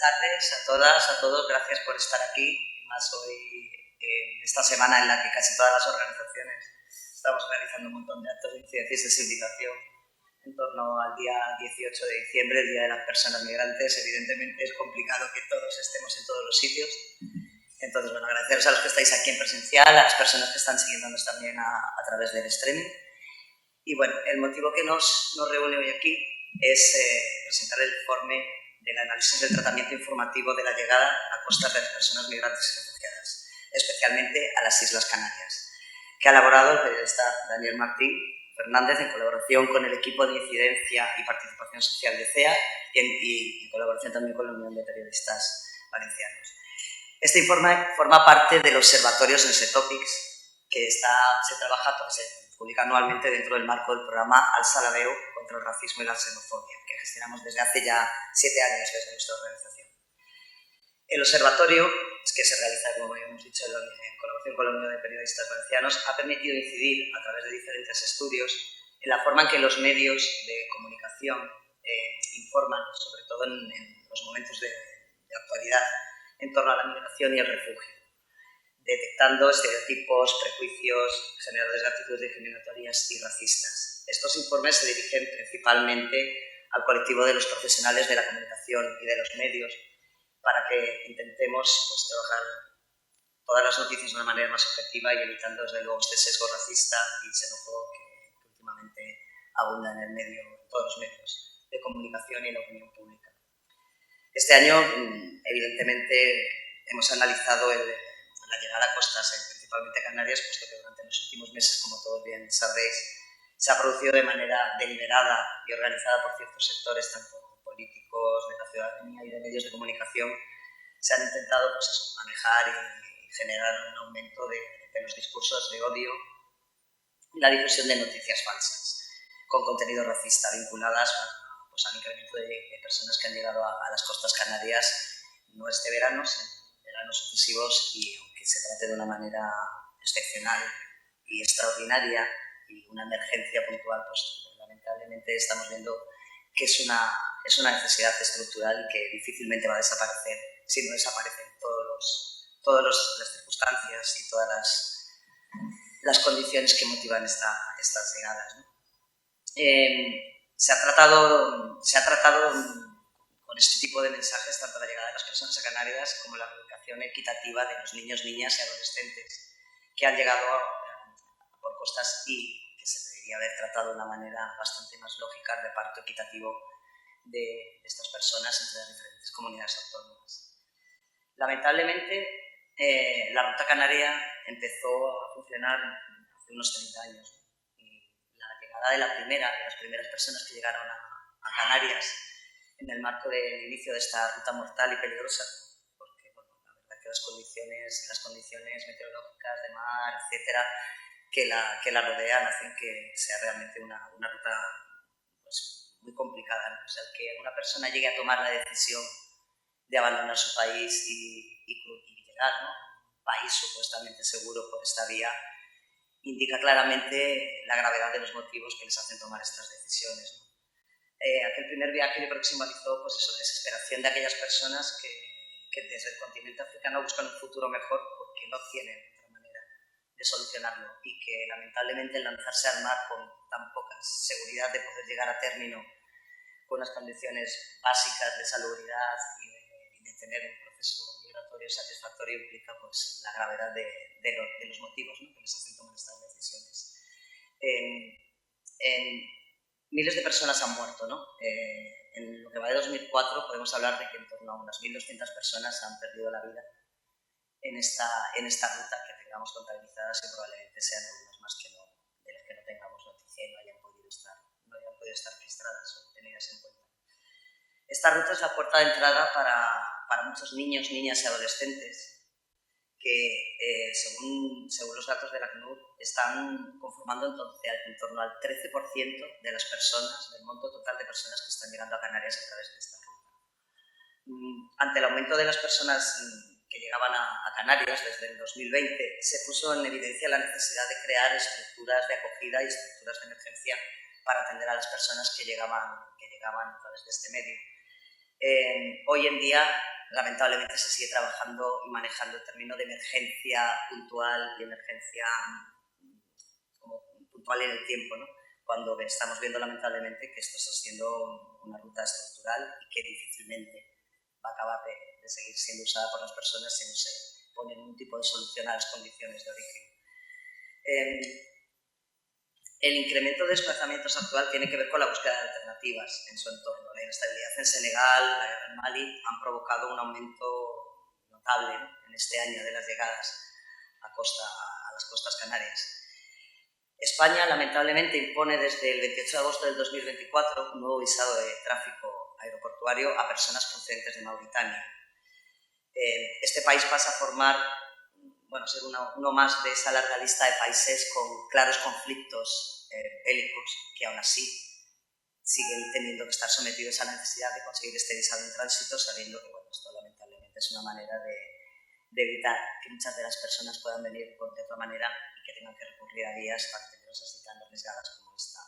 tardes a todas, a todos. Gracias por estar aquí, más hoy, esta semana en la que casi todas las organizaciones estamos realizando un montón de actos de incidencia y sensibilización en torno al día 18 de diciembre, el Día de las Personas Migrantes. Evidentemente es complicado que todos estemos en todos los sitios. Entonces, bueno, agradeceros a los que estáis aquí en presencial, a las personas que están siguiéndonos también a través del streaming. Y bueno, el motivo que nos reúne hoy aquí es presentar el informe del análisis del tratamiento informativo de la llegada a costas de las personas migrantes y refugiadas, especialmente a las Islas Canarias, que ha elaborado el periodista Daniel Martín Fernández en colaboración con el equipo de incidencia y participación social de CEA y en colaboración también con la Unión de Periodistas Valencianos. Este informe forma parte del Observatorio Sense Topics, que se trabaja, se publica anualmente dentro del marco del programa Alça la veu contra el racismo y la xenofobia, que gestionamos desde hace ya 7 años desde nuestra organización. El observatorio, que se realiza, como hemos dicho, en colaboración con la Unión de Periodistas Valencianos, ha permitido incidir a través de diferentes estudios en la forma en que los medios de comunicación informan, sobre todo en los momentos de actualidad, en torno a la migración y el refugio, detectando estereotipos, prejuicios, generadores de actitudes discriminatorias y racistas. Estos informes se dirigen principalmente al colectivo de los profesionales de la comunicación y de los medios para que intentemos trabajar todas las noticias de una manera más objetiva y evitando, desde luego, este sesgo racista y xenófobo que últimamente abunda en todos los medios de comunicación y en la opinión pública. Este año, evidentemente, hemos analizado la llegada a costas, principalmente a Canarias, puesto que durante los últimos meses, como todos bien sabréis, se ha producido de manera deliberada y organizada por ciertos sectores, tanto políticos, de la ciudadanía y de medios de comunicación. Se han intentado manejar y generar un aumento de los discursos de odio y la difusión de noticias falsas con contenido racista vinculadas al incremento de personas que han llegado a las costas canarias, no este verano, sino en veranos sucesivos, y aunque se trate de una manera excepcional y extraordinaria y una emergencia puntual, pues lamentablemente estamos viendo que es una necesidad estructural y que difícilmente va a desaparecer si no desaparecen todas las circunstancias y todas las condiciones que motivan estas llegadas, ¿no? Se ha tratado con este tipo de mensajes tanto la llegada de las personas a Canarias como la educación equitativa de los niños, niñas y adolescentes que han llegado por costas y que se debería haber tratado de una manera bastante más lógica el reparto equitativo de estas personas entre las diferentes comunidades autónomas. Lamentablemente, la Ruta Canaria empezó a funcionar hace unos 30 años. De las primeras personas que llegaron a Canarias en el marco del inicio de esta ruta mortal y peligrosa, porque la verdad que las condiciones meteorológicas de mar, etcétera, que la rodean hacen que sea realmente una ruta muy complicada, ¿no? O sea, que una persona llegue a tomar la decisión de abandonar su país y llegar, ¿no?, a un país supuestamente seguro por esta vía, indica claramente la gravedad de los motivos que les hacen tomar estas decisiones, ¿no? Aquel primer viaje le proximalizó la desesperación de aquellas personas que desde el continente africano buscan un futuro mejor porque no tienen otra manera de solucionarlo y que lamentablemente el lanzarse al mar con tan poca seguridad de poder llegar a término con unas condiciones básicas de salubridad y de tener un proceso migratorio satisfactorio implica la gravedad de los motivos, ¿no?, que les hacen tomar estas decisiones. Miles de personas han muerto, ¿no? En lo que va de 2004 podemos hablar de que en torno a unas 1.200 personas han perdido la vida en esta ruta que tengamos contabilizadas, y probablemente sean algunas más de las que no tengamos noticia y no hayan podido estar registradas o tenidas en cuenta. Esta ruta es la puerta de entrada para muchos niños, niñas y adolescentes que, según los datos del ACNUR, están conformando en torno al 13% de las personas, del monto total de personas que están llegando a Canarias a través de esta ruta. Ante el aumento de las personas que llegaban a Canarias desde el 2020, se puso en evidencia la necesidad de crear estructuras de acogida y estructuras de emergencia para atender a las personas que llegaban a través de este medio. Hoy en día lamentablemente se sigue trabajando y manejando el término de emergencia puntual y emergencia como puntual en el tiempo, ¿no? Cuando estamos viendo lamentablemente que esto está siendo una ruta estructural y que difícilmente va a acabar de seguir siendo usada por las personas si no se pone ningún tipo de solución a las condiciones de origen. El incremento de desplazamientos actual tiene que ver con la búsqueda de alternativas en su entorno. La inestabilidad en Senegal, la guerra en Mali han provocado un aumento notable, ¿no?, en este año de las llegadas a las costas canarias. España, lamentablemente, impone desde el 28 de agosto del 2024 un nuevo visado de tráfico aeroportuario a personas procedentes de Mauritania. Este país pasa a formar, ser uno más de esa larga lista de países con claros conflictos bélicos que aún así siguen teniendo que estar sometidos a la necesidad de conseguir este visado en tránsito, sabiendo que esto lamentablemente es una manera de evitar que muchas de las personas puedan venir de otra manera y que tengan que recurrir a vías tan peligrosas y tan arriesgadas como esta.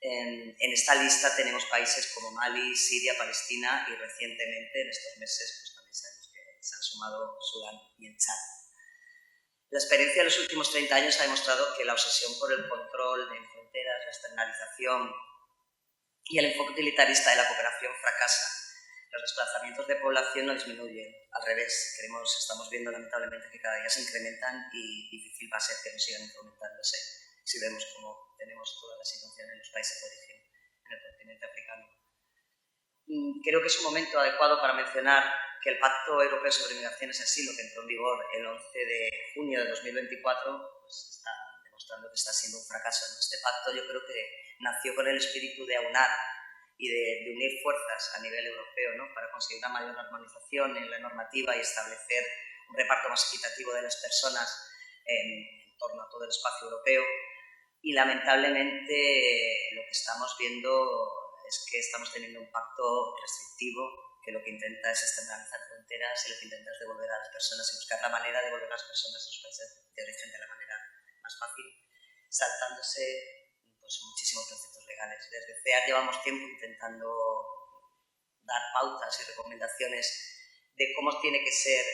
En esta lista tenemos países como Mali, Siria, Palestina y recientemente, en estos meses, también sabemos que se han sumado Sudán y el Chad. La experiencia de los últimos 30 años ha demostrado que la obsesión por el control de fronteras, la externalización y el enfoque utilitarista de la cooperación fracasa. Los desplazamientos de población no disminuyen, al revés, estamos viendo lamentablemente que cada día se incrementan y difícil va a ser que no sigan incrementándose si vemos cómo tenemos toda la situación en los países de origen en el continente africano. Creo que es un momento adecuado para mencionar que el Pacto Europeo sobre Migraciones y Asilo, que entró en vigor el 11 de junio de 2024, está demostrando que está siendo un fracaso. Este pacto yo creo que nació con el espíritu de aunar y de unir fuerzas a nivel europeo, ¿no?, para conseguir una mayor armonización en la normativa y establecer un reparto más equitativo de las personas en torno a todo el espacio europeo. Y lamentablemente lo que estamos viendo es que estamos teniendo un pacto restrictivo que lo que intenta es externalizar fronteras y lo que intenta es devolver a las personas y buscar la manera de devolver a las personas a sus países de origen de la manera más fácil, saltándose muchísimos conceptos legales. Desde CEAR llevamos tiempo intentando dar pautas y recomendaciones de cómo tiene que ser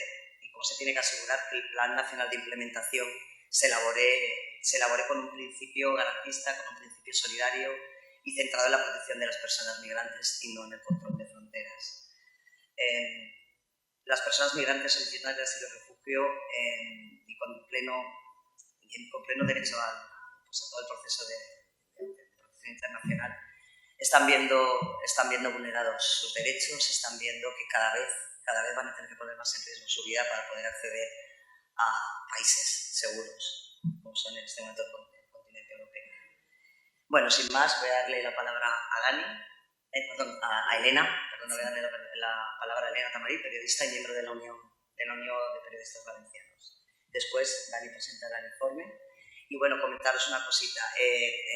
y cómo se tiene que asegurar que el Plan Nacional de Implementación se elabore con un principio garantista, con un principio solidario y centrado en la protección de las personas migrantes y no en el control de fronteras. Las personas migrantes solicitantes de asilo y refugio y con pleno derecho a todo el proceso de protección internacional están viendo vulnerados sus derechos, están viendo que cada vez van a tener que poner más en riesgo su vida para poder acceder a países seguros, como son en este momento el continente europeo. Bueno, sin más, voy a darle la palabra a Elena, voy a darle la palabra a Elena Tamarí, periodista y miembro de la Unión de Periodistas Valencianos. Después, Dani presentará el informe. Y bueno, comentaros una cosita.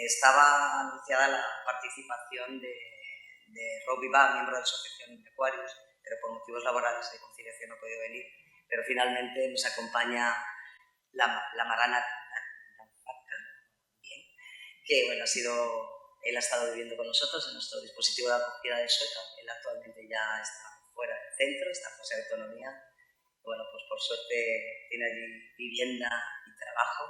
Estaba anunciada la participación de Rob Vivá, miembro de la Asociación de Aquarius, pero por motivos laborales de conciliación no ha podido venir. Pero finalmente nos acompaña la Marana que él ha estado viviendo con nosotros en nuestro dispositivo de acogida de Sueca. Él actualmente ya está fuera del centro, está en fase de autonomía. Bueno, pues por suerte tiene allí vivienda y trabajo.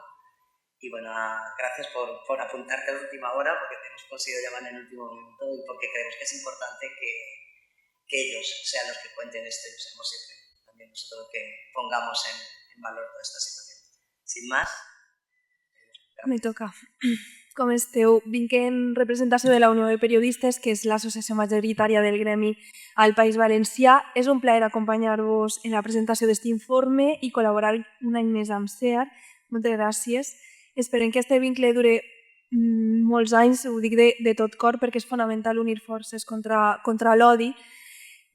Y bueno, gracias por apuntarte a la última hora, porque te hemos conseguido llamar en el último momento y porque creemos que es importante que ellos sean los que cuenten esto y no seamos siempre también nosotros los que pongamos en valor toda esta situación. Sin más. Me toca. Com esteu? Vinc en representació de la Unió de Periodistes, que és l'associació majoritària del gremi al País Valencià. És un plaer acompanyar-vos en la presentació d'aquest informe i col·laborar un any més amb CEAR. Moltes gràcies. Esperem que este vincle dure molts anys, ho dic de tot cor, perquè és fonamental unir forces contra l'odi.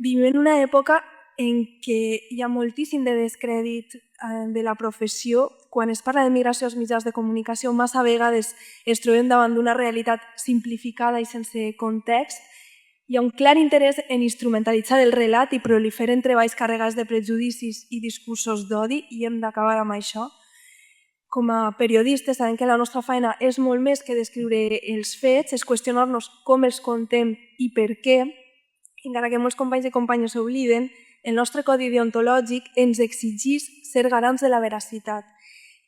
Vivim en una època en què hi ha moltíssim de descrèdit de la professió. Quan es parla de migració als mitjans de comunicació, massa vegades es trobem davant d'una realitat simplificada i sense context. Hi ha un clar interès en instrumentalitzar el relat i proliferen treballs carregats de prejudicis i discursos d'odi i hem d'acabar amb això. Com a periodistes sabem que la nostra feina és molt més que descriure els fets, és qüestionar-nos com els contem i per què, encara que molts companys i companyes s'obliden, el nostre codi deontològic ens exigís ser garants de la veracitat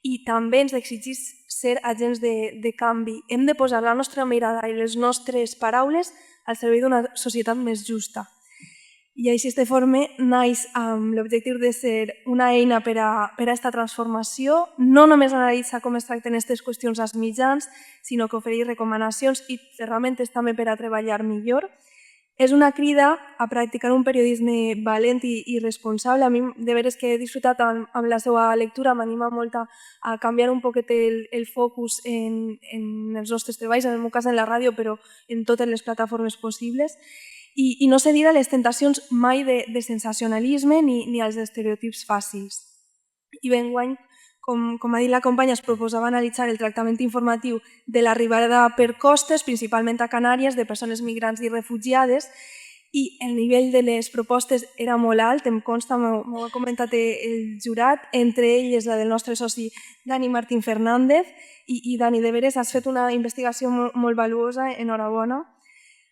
i també ens exigís ser agents de canvi. Hem de posar la nostra mirada i les nostres paraules al servei d'una societat més justa. I així de forma naix amb l'objectiu de ser una eina per a aquesta transformació, no només analitzar com es tracten aquestes qüestions als mitjans, sinó que oferir recomanacions i ferramentes també per a treballar millor. És una crida a practicar un periodisme valent i responsable. A mi, de veres que he disfrutat amb la seva lectura, m'anima molt a canviar un poquet el focus en els nostres treballs, en el meu cas en la ràdio, però en totes les plataformes possibles. I no cedir a les tentacions mai de sensacionalisme ni als estereotips fàcils. I enguany, com ha dit la companya, es proposava analitzar el tractament informatiu de l'arribada per costes, principalment a Canàries, de persones migrants i refugiades, i el nivell de les propostes era molt alt, em consta, m'ho ha comentat el jurat, entre elles la del nostre soci Dani Martín Fernández, i Dani, de veres, has fet una investigació molt valuosa, enhorabona.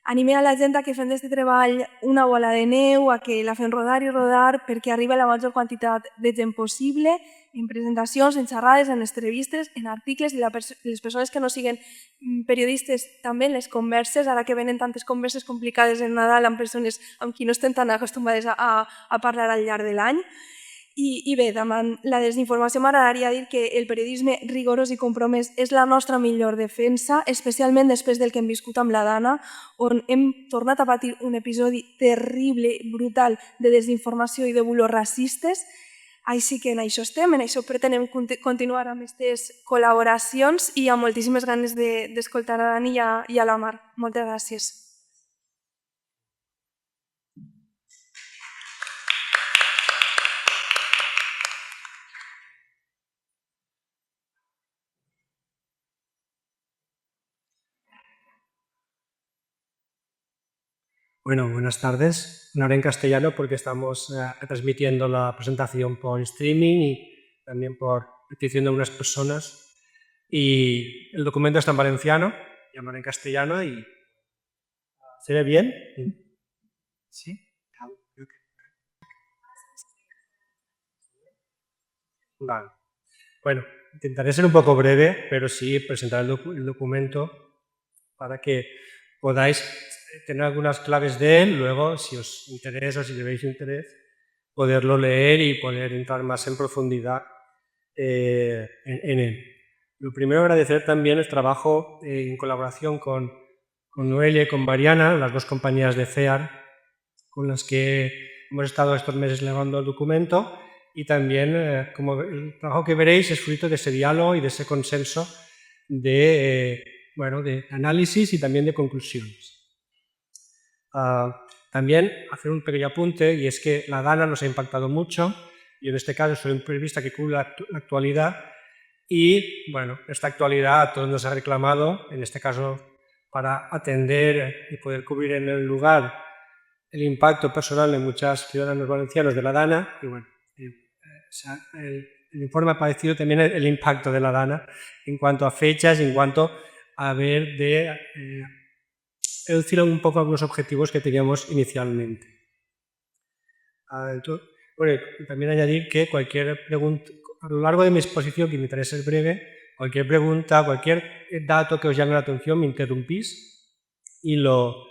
Animem a la gent a que fem d'aquest treball una bola de neu, a que la fem rodar i rodar perquè arribi a la major quantitat de gent possible, en presentacions, en xerrades, en entrevistes, en articles, i les persones que no siguin periodistes també en les converses, ara que venen tantes converses complicades en Nadal amb persones amb qui no estem tan acostumades a parlar al llarg de l'any. I bé, davant la desinformació m'agradaria dir que el periodisme rigorós i compromès és la nostra millor defensa, especialment després del que hem viscut amb la Dana, on hem tornat a patir un episodi terrible, brutal, de desinformació i de bulos racistes. Així que en això estem, en això pretenem continuar amb aquestes col·laboracions i amb moltíssimes ganes d'escoltar a Dani i a la Mar. Moltes gràcies. Bueno, buenas tardes. Ahora en castellano porque estamos transmitiendo la presentación por streaming y también por petición de unas personas. Y el documento está en valenciano, y ahora en castellano y... ¿Se ve bien? ¿Sí? Vale. Bueno, intentaré ser un poco breve, pero sí presentar el documento para que podáis tener algunas claves de él, luego, si os interesa, si le veis interés, poderlo leer y poder entrar más en profundidad en él. Lo primero, agradecer también el trabajo en colaboración con Noelia y con Mariana, las dos compañías de CEAR, con las que hemos estado estos meses elaborando el documento, y también, como el trabajo que veréis, es fruto de ese diálogo y de ese consenso de análisis y también de conclusiones. También hacer un pequeño apunte, y es que la Dana nos ha impactado mucho. Yo en este caso soy un periodista que cubre la actualidad y, bueno, esta actualidad a todos nos ha reclamado, en este caso para atender y poder cubrir en el lugar el impacto personal de muchos ciudadanos valencianos de la Dana. Y bueno, el informe ha parecido también el impacto de la Dana en cuanto a fechas, en cuanto a ver de... reducir un poco algunos objetivos que teníamos inicialmente. Bueno, también añadir que cualquier pregunta, a lo largo de mi exposición, que intentaré ser breve, cualquier pregunta, cualquier dato que os llame la atención, me interrumpís y lo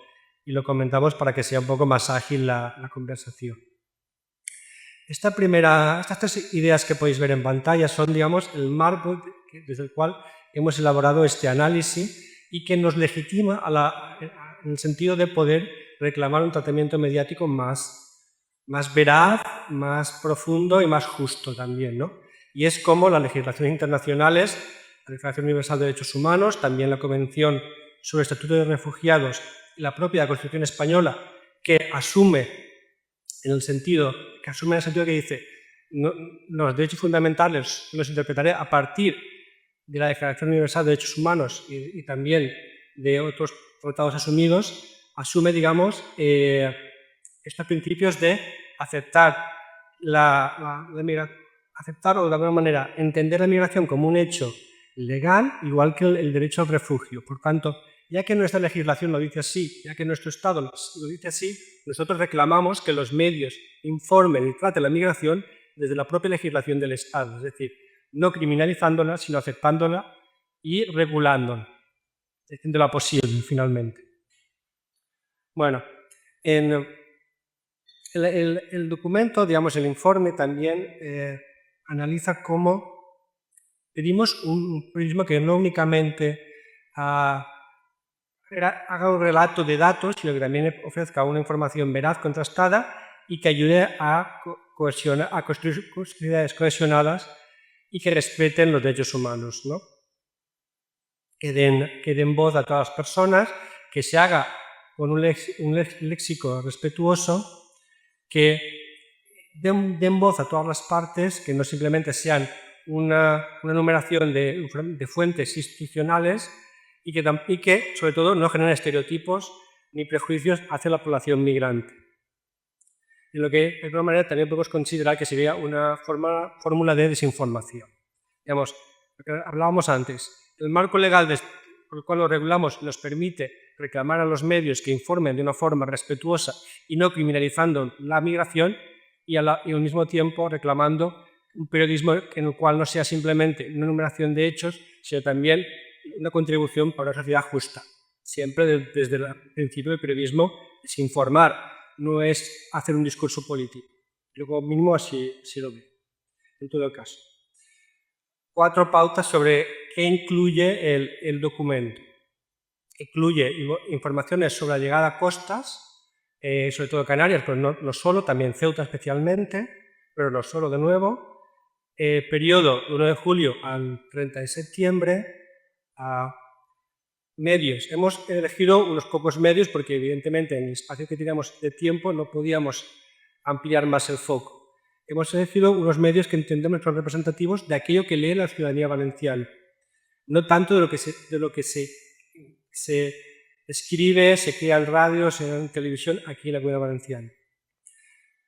comentamos para que sea un poco más ágil la conversación. Estas tres ideas que podéis ver en pantalla son, digamos, el marco desde el cual hemos elaborado este análisis y que nos legitima en el sentido de poder reclamar un tratamiento mediático más veraz, más profundo y más justo también, ¿no? Y es como las legislaciones internacionales, la Declaración Universal de Derechos Humanos, también la Convención sobre el Estatuto de Refugiados y la propia Constitución Española, que asume en el sentido que dice los derechos fundamentales los interpretaré a partir de la Declaración Universal de Derechos Humanos y también de otros tratados asumidos, asume, digamos, estos principios de aceptar aceptar o de alguna manera entender la migración como un hecho legal, igual que el derecho al refugio. Por tanto, ya que nuestra legislación lo dice así, ya que nuestro Estado lo dice así, nosotros reclamamos que los medios informen y traten la migración desde la propia legislación del Estado, es decir, no criminalizándola, sino aceptándola y regulándola, haciéndola posible, finalmente. Bueno, en el documento, digamos, el informe también analiza cómo pedimos un periodismo que no únicamente haga un relato de datos, sino que también ofrezca una información veraz, contrastada y que ayude a construir sociedades cohesionadas y que respeten los derechos humanos, ¿no? Que den voz a todas las personas, que se haga con un léxico respetuoso, que den voz a todas las partes, que no simplemente sean una enumeración de fuentes institucionales y que, sobre todo, no generen estereotipos ni prejuicios hacia la población migrante. Y lo que, de alguna manera, también podemos considerar que sería una fórmula de desinformación. Digamos, lo que hablábamos antes, el marco legal por el cual lo regulamos nos permite reclamar a los medios que informen de una forma respetuosa y no criminalizando la migración y al mismo tiempo reclamando un periodismo en el cual no sea simplemente una enumeración de hechos, sino también una contribución para una sociedad justa. Siempre desde el principio del periodismo es informar, no es hacer un discurso político. Yo como mínimo así lo veo, en todo caso. 4 pautas sobre qué incluye el documento. Incluye informaciones sobre la llegada a costas, sobre todo Canarias, pero no solo, también Ceuta especialmente, pero no solo de nuevo. Periodo de 1 de julio al 30 de septiembre. Medios. Hemos elegido unos pocos medios porque evidentemente en el espacio que teníamos de tiempo no podíamos ampliar más el foco. Hemos elegido unos medios que entendemos que son representativos de aquello que lee la ciudadanía valenciana, no tanto de lo que se escribe, se crea en radios, en televisión aquí en la Comunidad Valenciana.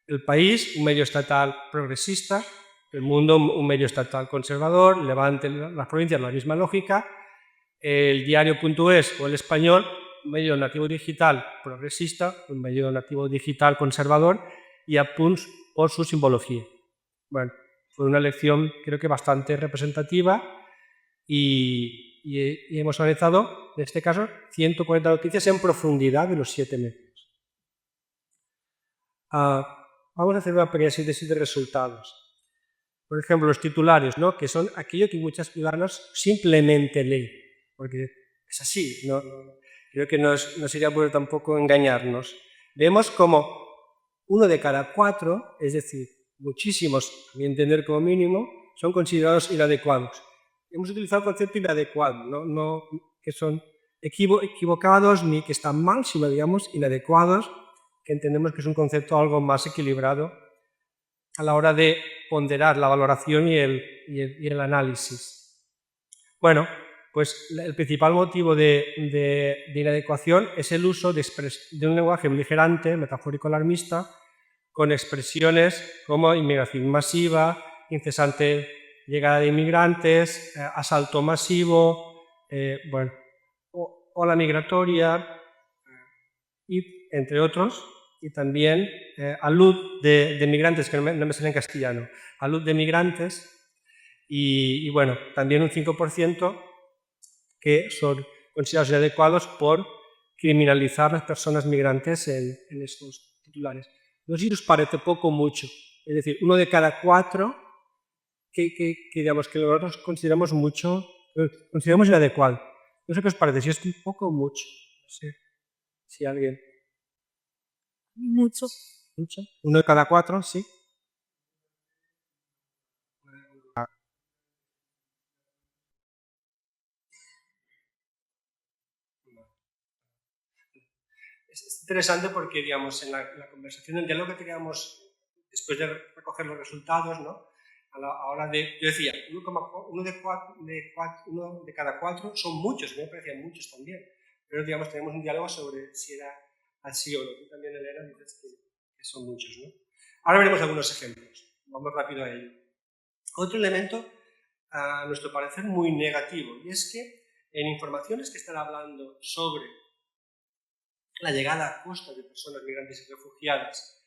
El País, un medio estatal progresista; El Mundo, un medio estatal conservador; Levante, las provincias, la misma lógica; el Diario.es o El Español, un medio nativo digital progresista, un medio nativo digital conservador, y Apunts por su simbología. Bueno, fue una elección creo que bastante representativa y hemos analizado, en este caso, 140 noticias en profundidad de los 7 medios. Vamos a hacer una pequeña síntesis de resultados. Por ejemplo, los titulares, ¿no? Que son aquello que muchos ciudadanos simplemente leen, porque es así, ¿no? Creo que no sería bueno tampoco engañarnos. Vemos como 1 de cada 4, es decir, muchísimos, a mi entender como mínimo, son considerados inadecuados. Hemos utilizado el concepto inadecuado, no que son equivocados ni que están mal, sino, digamos, inadecuados, que entendemos que es un concepto algo más equilibrado a la hora de ponderar la valoración y el análisis. Bueno, pues el principal motivo de inadecuación es el uso de un lenguaje beligerante, metafórico alarmista, con expresiones como inmigración masiva, incesante llegada de inmigrantes, asalto masivo, ola migratoria, y, entre otros, y también alud de migrantes, que no me sale en castellano, alud de migrantes, y bueno, también un 5% que son considerados inadecuados por criminalizar a las personas migrantes en estos titulares. No sé si os parece poco o mucho, es decir, 1 de cada 4 digamos, que nosotros consideramos mucho, consideramos inadecuado. No sé qué os parece, si es un poco o mucho. No sé si alguien... Mucho. ¿Mucho? 1 de cada 4, sí. Es interesante porque, digamos, en la conversación, en el diálogo que teníamos después de recoger los resultados, ¿no? A la hora de... Yo decía, 1 de cada 4 son muchos, me parecían muchos también. Pero, digamos, tenemos un diálogo sobre si era así o no. Tú también, Elena, dices que son muchos, ¿no? Ahora veremos algunos ejemplos. Vamos rápido a ello. Otro elemento, a nuestro parecer, muy negativo, y es que en informaciones que están hablando sobre la llegada a costa de personas migrantes y refugiadas,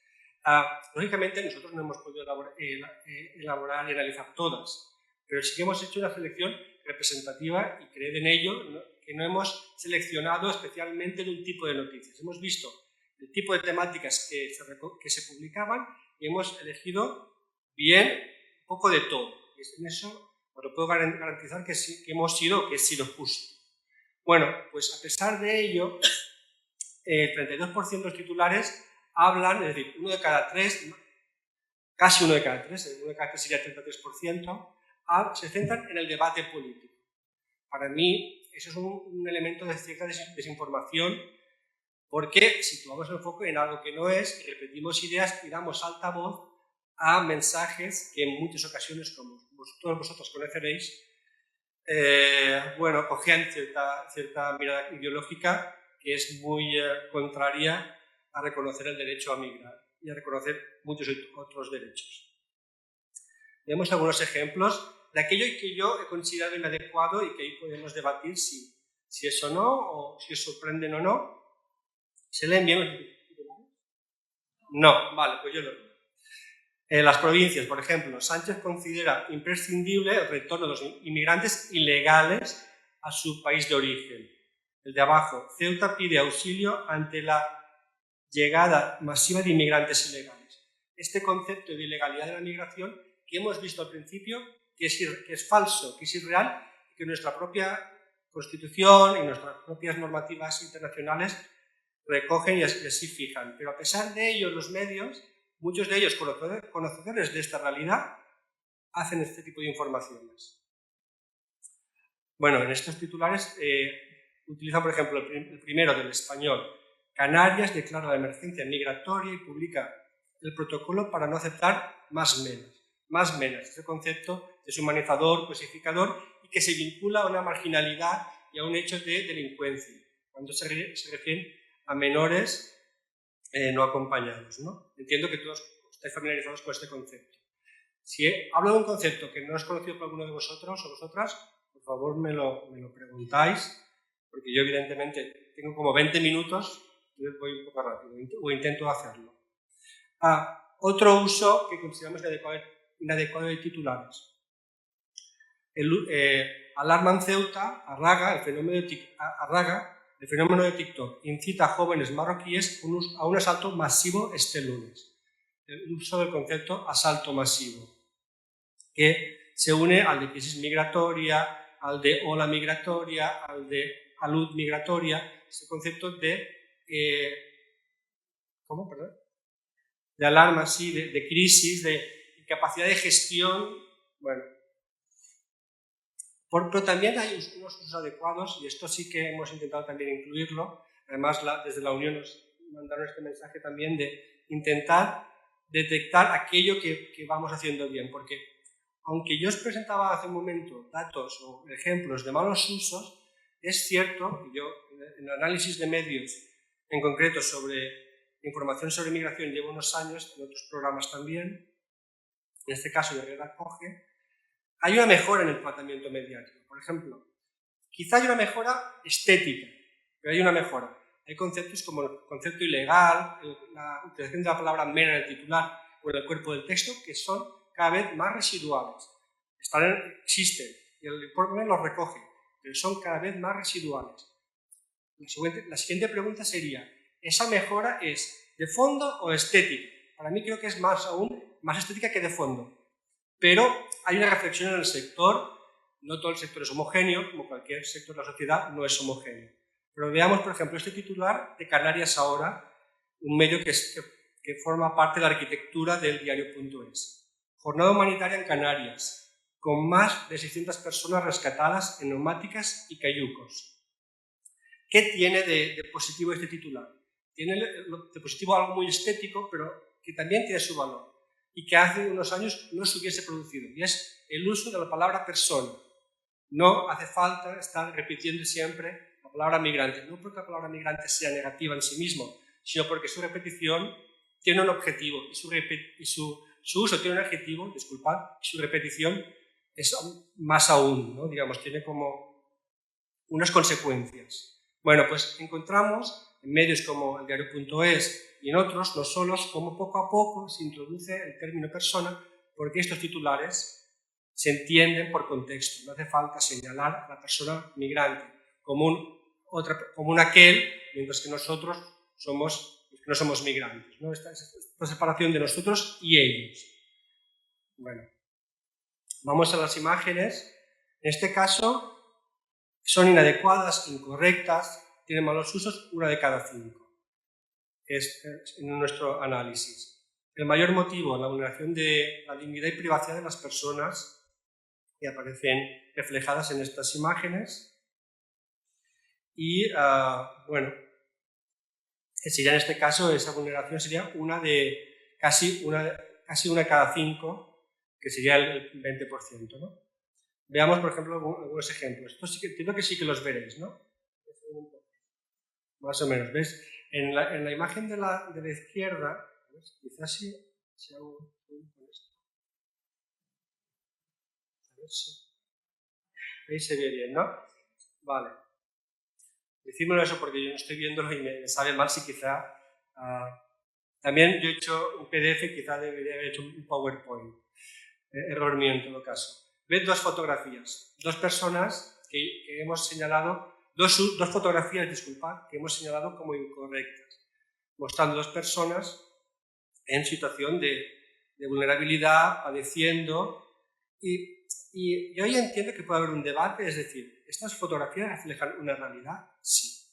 lógicamente nosotros no hemos podido elaborar y analizar todas, pero sí que hemos hecho una selección representativa y creed en ello, ¿no? Que no hemos seleccionado especialmente de un tipo de noticias. Hemos visto el tipo de temáticas que se publicaban y hemos elegido bien un poco de todo. Y en eso os lo puedo garantizar que sí, que he sido justo. Bueno, pues a pesar de ello, el 32% de los titulares hablan, es decir, uno de cada tres, casi uno de cada tres sería 33%, se centran en el debate político. Para mí, eso es un elemento de cierta desinformación, porque situamos el foco en algo que no es, y repetimos ideas y damos altavoz a mensajes que en muchas ocasiones, como todos vosotros conoceréis, bueno, cogen cierta mirada ideológica que es muy contraria a reconocer el derecho a migrar y a reconocer muchos otros derechos. Vemos algunos ejemplos de aquello que yo he considerado inadecuado y que ahí podemos debatir si es o no, o si os sorprenden o no. ¿Se leen bien los titulares? No, vale, pues yo lo leo. En las provincias, por ejemplo, Sánchez considera imprescindible el retorno de los inmigrantes ilegales a su país de origen. El de abajo, Ceuta pide auxilio ante la llegada masiva de inmigrantes ilegales. Este concepto de ilegalidad de la migración que hemos visto al principio, que es falso, que es irreal, que nuestra propia Constitución y nuestras propias normativas internacionales recogen y así fijan. Pero a pesar de ello, los medios, muchos de ellos conocedores de esta realidad, hacen este tipo de informaciones. Bueno, en estos titulares utilizan, por ejemplo, el primero del Español. Canarias declara la emergencia migratoria y publica el protocolo para no aceptar más menas. Más menas, este concepto deshumanizador, cosificador y que se vincula a una marginalidad y a un hecho de delincuencia, cuando se refieren a menores no acompañados, ¿no? Entiendo que todos estáis familiarizados con este concepto. Si hablo de un concepto que no es conocido por alguno de vosotros o vosotras, por favor me lo preguntáis, porque yo evidentemente tengo como 20 minutos y voy un poco rápido, o intento hacerlo. Otro uso que consideramos inadecuado de titulares. Alarman Ceuta, el fenómeno de TikTok incita a jóvenes marroquíes a un asalto masivo este lunes. El uso del concepto asalto masivo, que se une al de crisis migratoria, al de ola migratoria, al de alud migratoria, este concepto de de alarma, sí, de crisis, de capacidad de gestión, bueno. Pero también hay unos usos adecuados, y esto sí que hemos intentado también incluirlo. Además, desde la Unión nos mandaron este mensaje también de intentar detectar aquello que vamos haciendo bien, porque aunque yo os presentaba hace un momento datos o ejemplos de malos usos, es cierto que yo en el análisis de medios, en concreto sobre información sobre migración, llevo unos años, en otros programas también, en este caso de Herrera Coge, hay una mejora en el tratamiento mediático. Por ejemplo, quizá hay una mejora estética, pero hay una mejora. Hay conceptos como el concepto ilegal, la utilización de la palabra mera en el titular o en el cuerpo del texto, que son cada vez más residuales. Existen, y el informe los recoge, pero son cada vez más residuales. La siguiente pregunta sería, ¿esa mejora es de fondo o estética? Para mí creo que es más estética que de fondo. Pero hay una reflexión en el sector, no todo el sector es homogéneo, como cualquier sector de la sociedad no es homogéneo. Pero veamos, por ejemplo, este titular de Canarias Ahora, un medio que forma parte de la arquitectura del diario.es. Jornada humanitaria en Canarias, con más de 600 personas rescatadas en neumáticas y cayucos. ¿Qué tiene de positivo este titular? Tiene de positivo algo muy estético, pero que también tiene su valor y que hace unos años no se hubiese producido, y es el uso de la palabra persona. No hace falta estar repitiendo siempre la palabra migrante, no porque la palabra migrante sea negativa en sí mismo, sino porque su repetición tiene un objetivo y su uso tiene un objetivo, disculpad, y su repetición es más aún, ¿no? Digamos, tiene como unas consecuencias. Bueno, pues encontramos en medios como el diario.es y en otros, no solos, como poco a poco se introduce el término persona, porque estos titulares se entienden por contexto. No hace falta señalar a la persona migrante como un aquel, mientras que nosotros no somos migrantes, ¿no? Esta separación de nosotros y ellos. Bueno, vamos a las imágenes. En este caso son inadecuadas, incorrectas, tienen malos usos, 1 de cada 5. Es en nuestro análisis. El mayor motivo, la vulneración de la dignidad y privacidad de las personas que aparecen reflejadas en estas imágenes. Y, bueno, sería en este caso, esa vulneración sería casi una de cada 5, que sería el 20%, ¿no? Veamos, por ejemplo, algunos ejemplos. Estos entiendo que sí que los veréis, ¿no? Más o menos, ¿ves? En la imagen de la izquierda, quizás si hago con esto. A ver si... Ahí se ve bien, ¿no? Vale. Decídmelo eso porque yo no estoy viéndolo y me sabe mal si quizá... también yo he hecho un PDF, quizá debería haber hecho un PowerPoint. Error mío en todo caso. Ved 2 fotografías, 2 personas que hemos señalado, dos fotografías, disculpad, que hemos señalado como incorrectas, mostrando 2 personas en situación de vulnerabilidad, padeciendo, y yo ahí entiendo que puede haber un debate, es decir, ¿estas fotografías reflejan una realidad? Sí.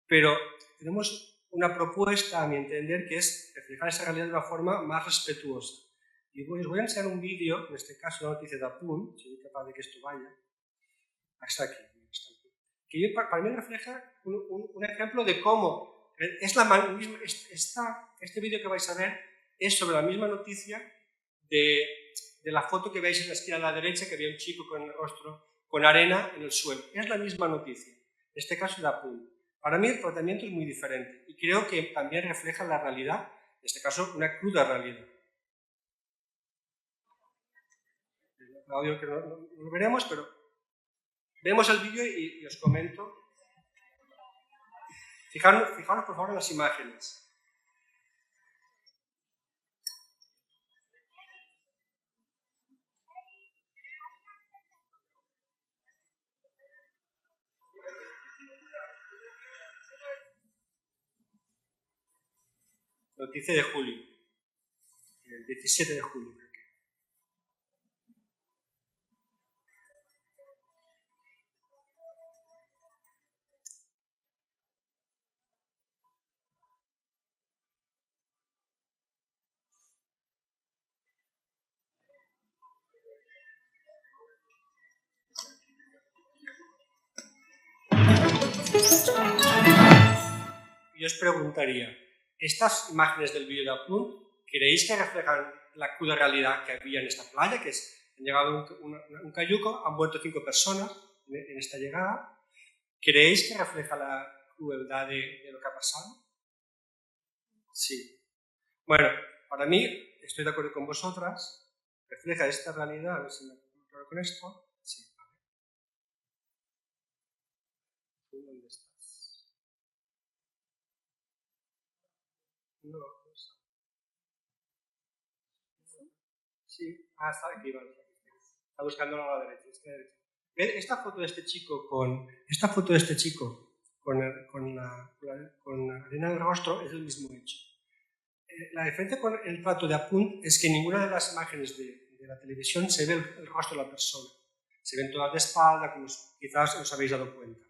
Pero tenemos una propuesta, a mi entender, que es reflejar esa realidad de una forma más respetuosa. Y os voy a enseñar un vídeo, en este caso una noticia de Apunt, si soy capaz de que esto vaya, hasta aquí, que para mí refleja un ejemplo de cómo este vídeo que vais a ver es sobre la misma noticia de la foto que veis en la esquina a la derecha, que había un chico con el rostro con arena en el suelo. Es la misma noticia, en este caso de Apunt. Para mí el tratamiento es muy diferente y creo que también refleja la realidad, en este caso una cruda realidad. El audio que no lo veremos, pero vemos el vídeo y os comento. Fijaros por favor en las imágenes. Noticia de julio, el 17 de julio. Yo os preguntaría, ¿estas imágenes del vídeo de Apunt creéis que reflejan la cruda realidad que había en esta playa? Que han llegado un cayuco, han muerto 5 personas en esta llegada. ¿Creéis que refleja la crueldad de lo que ha pasado? Sí. Bueno, para mí, estoy de acuerdo con vosotras, refleja esta realidad, a ver si me acuerdo con esto. Sí, vale. ¿Dónde estás? No, sí, está aquí, vale. Está buscándolo a la derecha. Esta foto de este chico con la arena del rostro es el mismo hecho. La diferencia con el trato de Apunt es que en ninguna de las imágenes de la televisión se ve el rostro de la persona. Se ven todas de espalda, como quizás os habéis dado cuenta.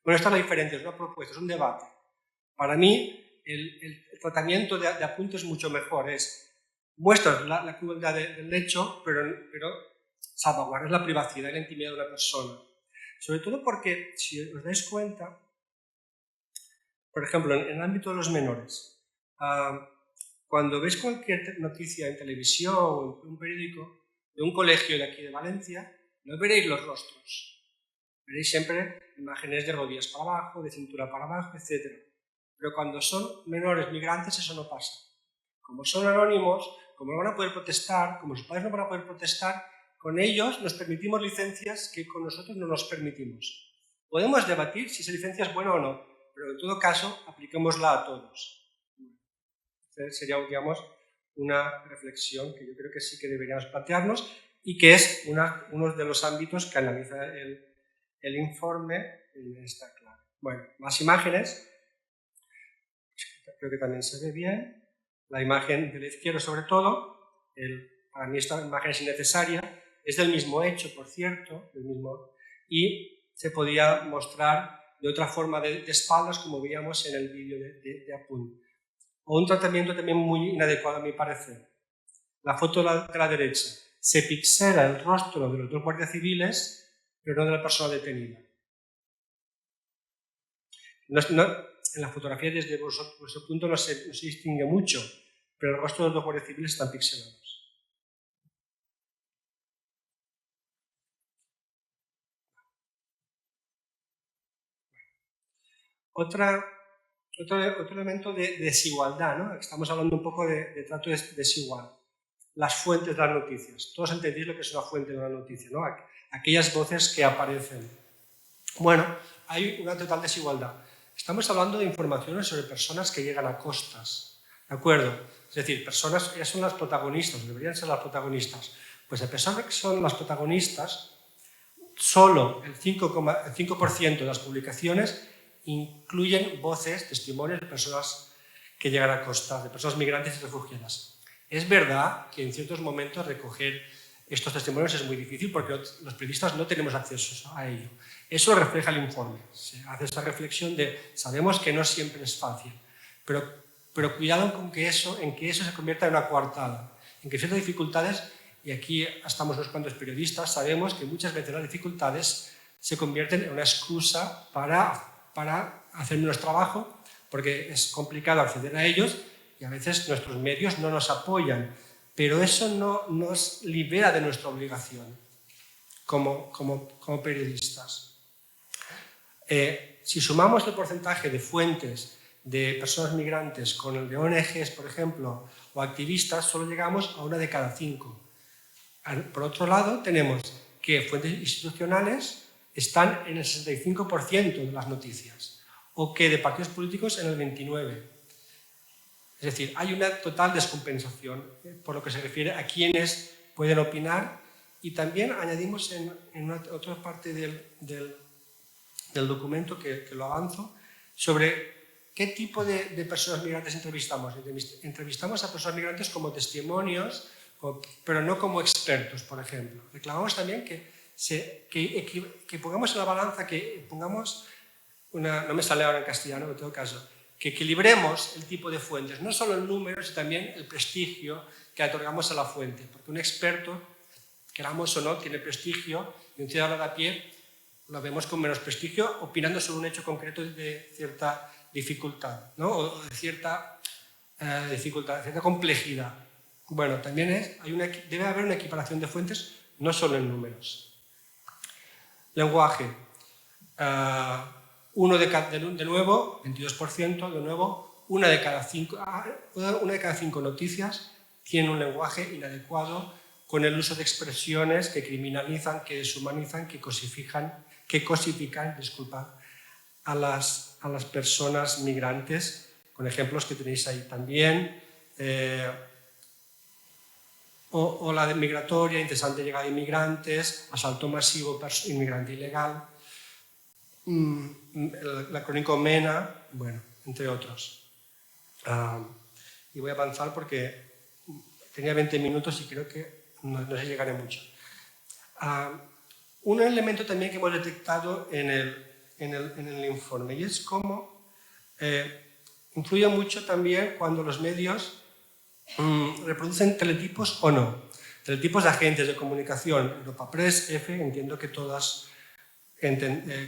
Bueno, esta es la diferencia, es una propuesta, es un debate. Para mí, el tratamiento de Apunt es mucho mejor. Muestras la crueldad del hecho, pero salvaguardas la privacidad y la intimidad de una persona. Sobre todo porque, si os dais cuenta, por ejemplo, en el ámbito de los menores, cuando veis cualquier noticia en televisión o en un periódico de un colegio de aquí de Valencia, no veréis los rostros. Veréis siempre imágenes de rodillas para abajo, de cintura para abajo, etc. Pero cuando son menores migrantes eso no pasa. Como son anónimos, como no van a poder protestar, como sus padres no van a poder protestar, con ellos nos permitimos licencias que con nosotros no nos permitimos. Podemos debatir si esa licencia es buena o no, pero en todo caso, apliquémosla a todos. Entonces, sería, digamos, una reflexión que yo creo que sí que deberíamos plantearnos y que es uno de los ámbitos que analiza el informe en esta clave. Bueno, más imágenes. Creo que también se ve bien. La imagen de la izquierda, sobre todo, para mí esta imagen es innecesaria, es del mismo hecho, por cierto, y se podía mostrar de otra forma de espaldas, como veíamos en el vídeo de Apunt. O un tratamiento también muy inadecuado, a mi parecer. La foto de la derecha. Se pixela el rostro de los dos guardias civiles, pero no de la persona detenida. En la fotografía, desde vuestro punto, no se distingue mucho, pero el rostro de los dos guardias civiles están pixelados. Otro elemento de desigualdad, ¿no? Estamos hablando un poco de trato desigual. Las fuentes de las noticias. Todos entendéis lo que es una fuente de una noticia, ¿no? Aquellas voces que aparecen. Bueno, hay una total desigualdad. Estamos hablando de informaciones sobre personas que llegan a costas, ¿de acuerdo? Es decir, personas, ellas son las protagonistas, deberían ser las protagonistas. Pues a pesar de que son las protagonistas, solo el 5% de las publicaciones incluyen voces, testimonios de personas que llegan a costas, de personas migrantes y refugiadas. Es verdad que en ciertos momentos recoger estos testimonios es muy difícil porque los periodistas no tenemos acceso a ello. Eso lo refleja el informe. Se hace esta reflexión de, sabemos que no siempre es fácil, pero cuidado con que en que eso se convierta en una coartada, en que ciertas dificultades, y aquí estamos unos cuantos periodistas, sabemos que muchas veces las dificultades se convierten en una excusa para hacer menos trabajo, porque es complicado acceder a ellos y a veces nuestros medios no nos apoyan, pero eso no nos libera de nuestra obligación como periodistas. Si sumamos el porcentaje de fuentes de personas migrantes con el de ONGs, por ejemplo, o activistas, solo llegamos a 1 de cada 5. Por otro lado, tenemos que fuentes institucionales están en el 65% de las noticias, o que de partidos políticos en el 29%. Es decir, hay una total descompensación por lo que se refiere a quienes pueden opinar, y también añadimos en otra parte del documento, que lo avanzo, sobre qué tipo de personas migrantes entrevistamos. Entrevistamos a personas migrantes como testimonios, pero no como expertos, por ejemplo. Reclamamos también que pongamos en la balanza, que pongamos no me sale ahora en castellano, en todo caso, que equilibremos el tipo de fuentes, no solo el número, sino también el prestigio que otorgamos a la fuente, porque un experto, queramos o no, tiene prestigio, y un ciudadano de a pie lo vemos con menos prestigio, opinando sobre un hecho concreto de cierta dificultad, ¿no? O de cierta dificultad, de cierta complejidad. Bueno, también debe haber una equiparación de fuentes, no solo en números. Lenguaje. De nuevo, 22%, de nuevo, una de cada cinco noticias tiene un lenguaje inadecuado, con el uso de expresiones que criminalizan, que deshumanizan, que cosifican a las personas migrantes, con ejemplos que tenéis ahí también. Ola migratoria, incesante llegada de inmigrantes, asalto masivo, inmigrante ilegal, el acrónico MENA, bueno, entre otros. Y voy a avanzar porque tenía 20 minutos y creo que no se llegaré mucho. Un elemento también que hemos detectado en el informe, y es cómo influye mucho también cuando los medios reproducen teletipos o no. Teletipos de agentes de comunicación, Europa Press, EFE, entiendo que todas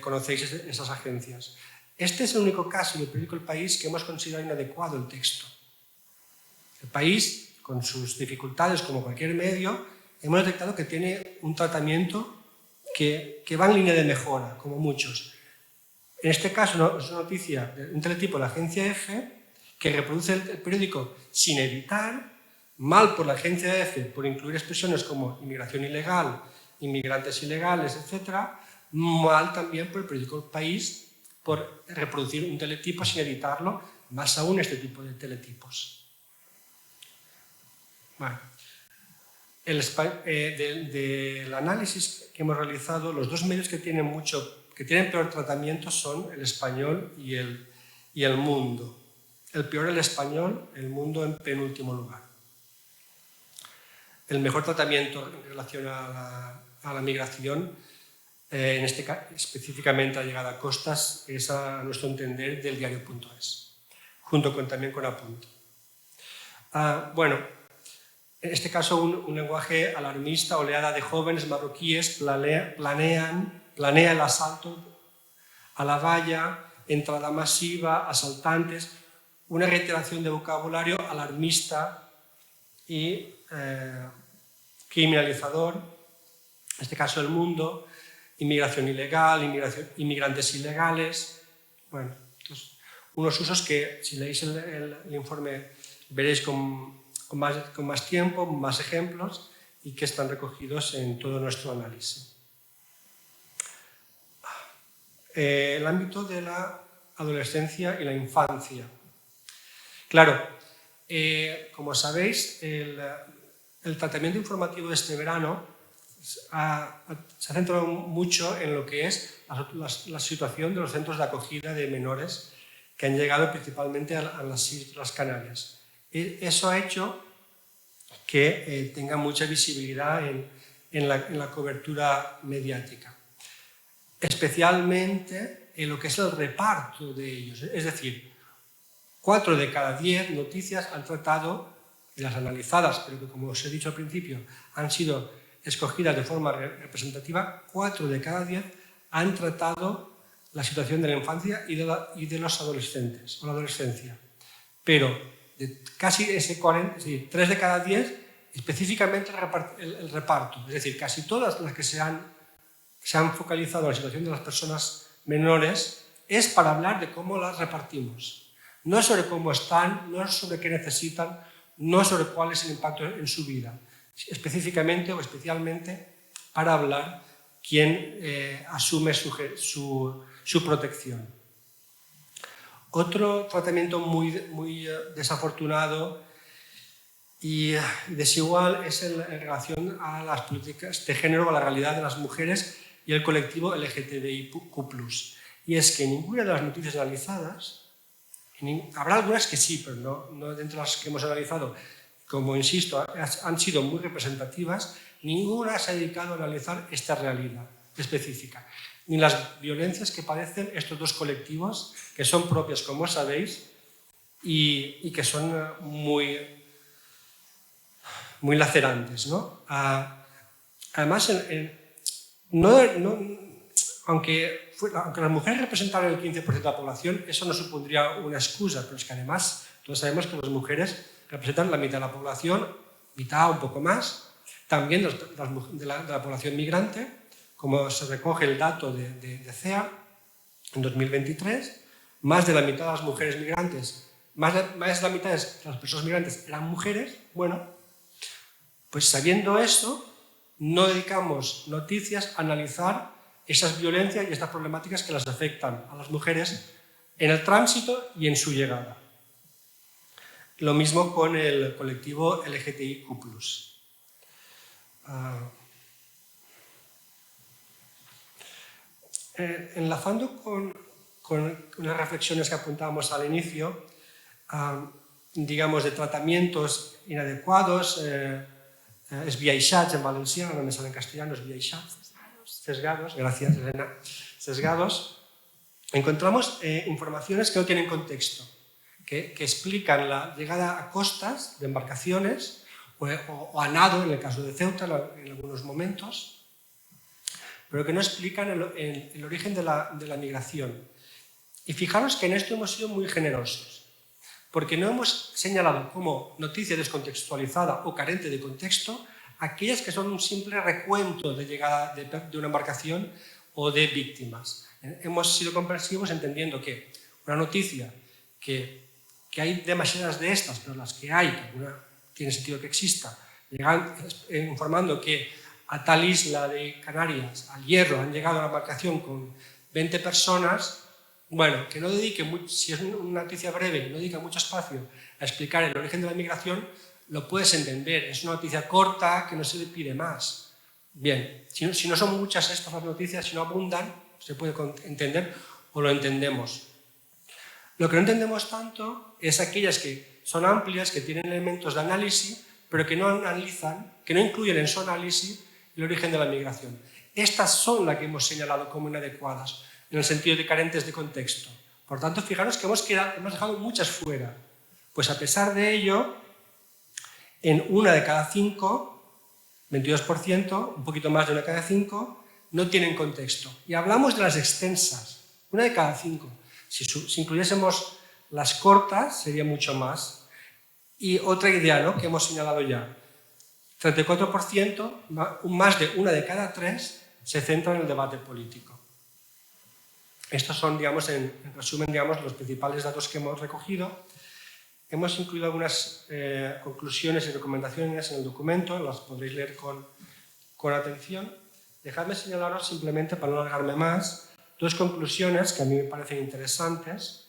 conocéis esas agencias. Este es el único caso del periódico El País que hemos considerado inadecuado el texto. El País, con sus dificultades como cualquier medio, hemos detectado que tiene un tratamiento que va en línea de mejora, como muchos. En este caso es una noticia, un teletipo de la agencia EFE, que reproduce el periódico sin editar, mal por la agencia EFE por incluir expresiones como inmigración ilegal, inmigrantes ilegales, etc., mal también por el periódico El País por reproducir un teletipo sin editarlo, más aún este tipo de teletipos. Bueno, del análisis que hemos realizado, los dos medios que tienen peor tratamiento son El Español y El Mundo. El peor El Español, El Mundo en penúltimo lugar. El mejor tratamiento en relación a la migración, en este caso específicamente a llegada a costas, es a nuestro entender del diario.es, junto también con Apunte. Bueno, en este caso un lenguaje alarmista, oleada de jóvenes marroquíes planea el asalto a la valla, entrada masiva, asaltantes, una reiteración de vocabulario alarmista y criminalizador, en este caso El Mundo, inmigración ilegal, inmigrantes ilegales, bueno, entonces, unos usos que si leéis el informe veréis con más tiempo, más ejemplos y que están recogidos en todo nuestro análisis. El ámbito de la adolescencia y la infancia. Claro, como sabéis, el tratamiento informativo de este verano se ha centrado mucho en lo que es la situación de los centros de acogida de menores que han llegado principalmente a las Islas Canarias. Eso ha hecho que tenga mucha visibilidad en la cobertura mediática, especialmente en lo que es el reparto de ellos. Es decir, 4 de cada 10 noticias han tratado, y las analizadas, pero que como os he dicho al principio, han sido escogidas de forma representativa, 4 de cada 10 han tratado la situación de la infancia y de los adolescentes, o la adolescencia. Pero de casi ese 40, sí, 3 de cada 10, específicamente el reparto. Es decir, casi todas las que se han focalizado en la situación de las personas menores es para hablar de cómo las repartimos. No sobre cómo están, no sobre qué necesitan, no sobre cuál es el impacto en su vida. Específicamente o especialmente para hablar quién asume su protección. Otro tratamiento muy desafortunado y desigual es en relación a las políticas de género, a la realidad de las mujeres y el colectivo LGTBIQ+. Y es que ninguna de las noticias analizadas, habrá algunas que sí, pero no dentro de las que hemos analizado, como insisto, han sido muy representativas, ninguna se ha dedicado a analizar esta realidad específica, ni las violencias que padecen estos dos colectivos, que son propias, como sabéis, y que son muy lacerantes, ¿no? Además, aunque las mujeres representaran el 15% de la población, eso no supondría una excusa, pero es que además todos sabemos que las mujeres representan la mitad de la población, mitad, un poco más, también de la población migrante, como se recoge el dato de CEA en 2023, más de la mitad de las mujeres migrantes, más de la mitad de las personas migrantes eran mujeres. Bueno, pues sabiendo esto, no dedicamos noticias a analizar esas violencias y estas problemáticas que las afectan a las mujeres en el tránsito y en su llegada. Lo mismo con el colectivo LGTBIQ+. Enlazando con unas reflexiones que apuntábamos al inicio, digamos, de tratamientos inadecuados, esbiaixats en valenciano, no me sale en castellano, esbiaixats, sesgados, gracias Elena, sesgados, encontramos informaciones que no tienen contexto, que explican la llegada a costas de embarcaciones o a nado, en el caso de Ceuta, en algunos momentos, pero que no explican el origen de la migración. Y fijaros que en esto hemos sido muy generosos, porque no hemos señalado como noticia descontextualizada o carente de contexto aquellas que son un simple recuento de llegada de una embarcación o de víctimas. Hemos sido comprensivos entendiendo que una noticia que hay demasiadas de estas, pero las que hay, que alguna tiene sentido que exista, informando que a tal isla de Canarias, al Hierro, han llegado a la embarcación con 20 personas, bueno, que no dedique, si es una noticia breve, no dedica mucho espacio a explicar el origen de la migración, lo puedes entender. Es una noticia corta que no se le pide más. Bien, si no son muchas estas las noticias, si no abundan, se puede entender o lo entendemos. Lo que no entendemos tanto es aquellas que son amplias, que tienen elementos de análisis, pero que no analizan, que no incluyen en su análisis el origen de la migración. Estas son las que hemos señalado como inadecuadas, en el sentido de carentes de contexto. Por tanto, fijaros que hemos dejado muchas fuera. Pues a pesar de ello, en una de cada 5, 22%, un poquito más de una de cada 5, no tienen contexto. Y hablamos de las extensas, una de cada 5. Si incluyésemos las cortas, sería mucho más. Y otra idea, ¿no?, que hemos señalado ya. 34%, más de una de cada 3, se centra en el debate político. Estos son, digamos, en resumen, digamos, los principales datos que hemos recogido. Hemos incluido algunas conclusiones y recomendaciones en el documento, las podréis leer con atención. Dejadme señalaros simplemente, para no alargarme más, 2 conclusiones que a mí me parecen interesantes,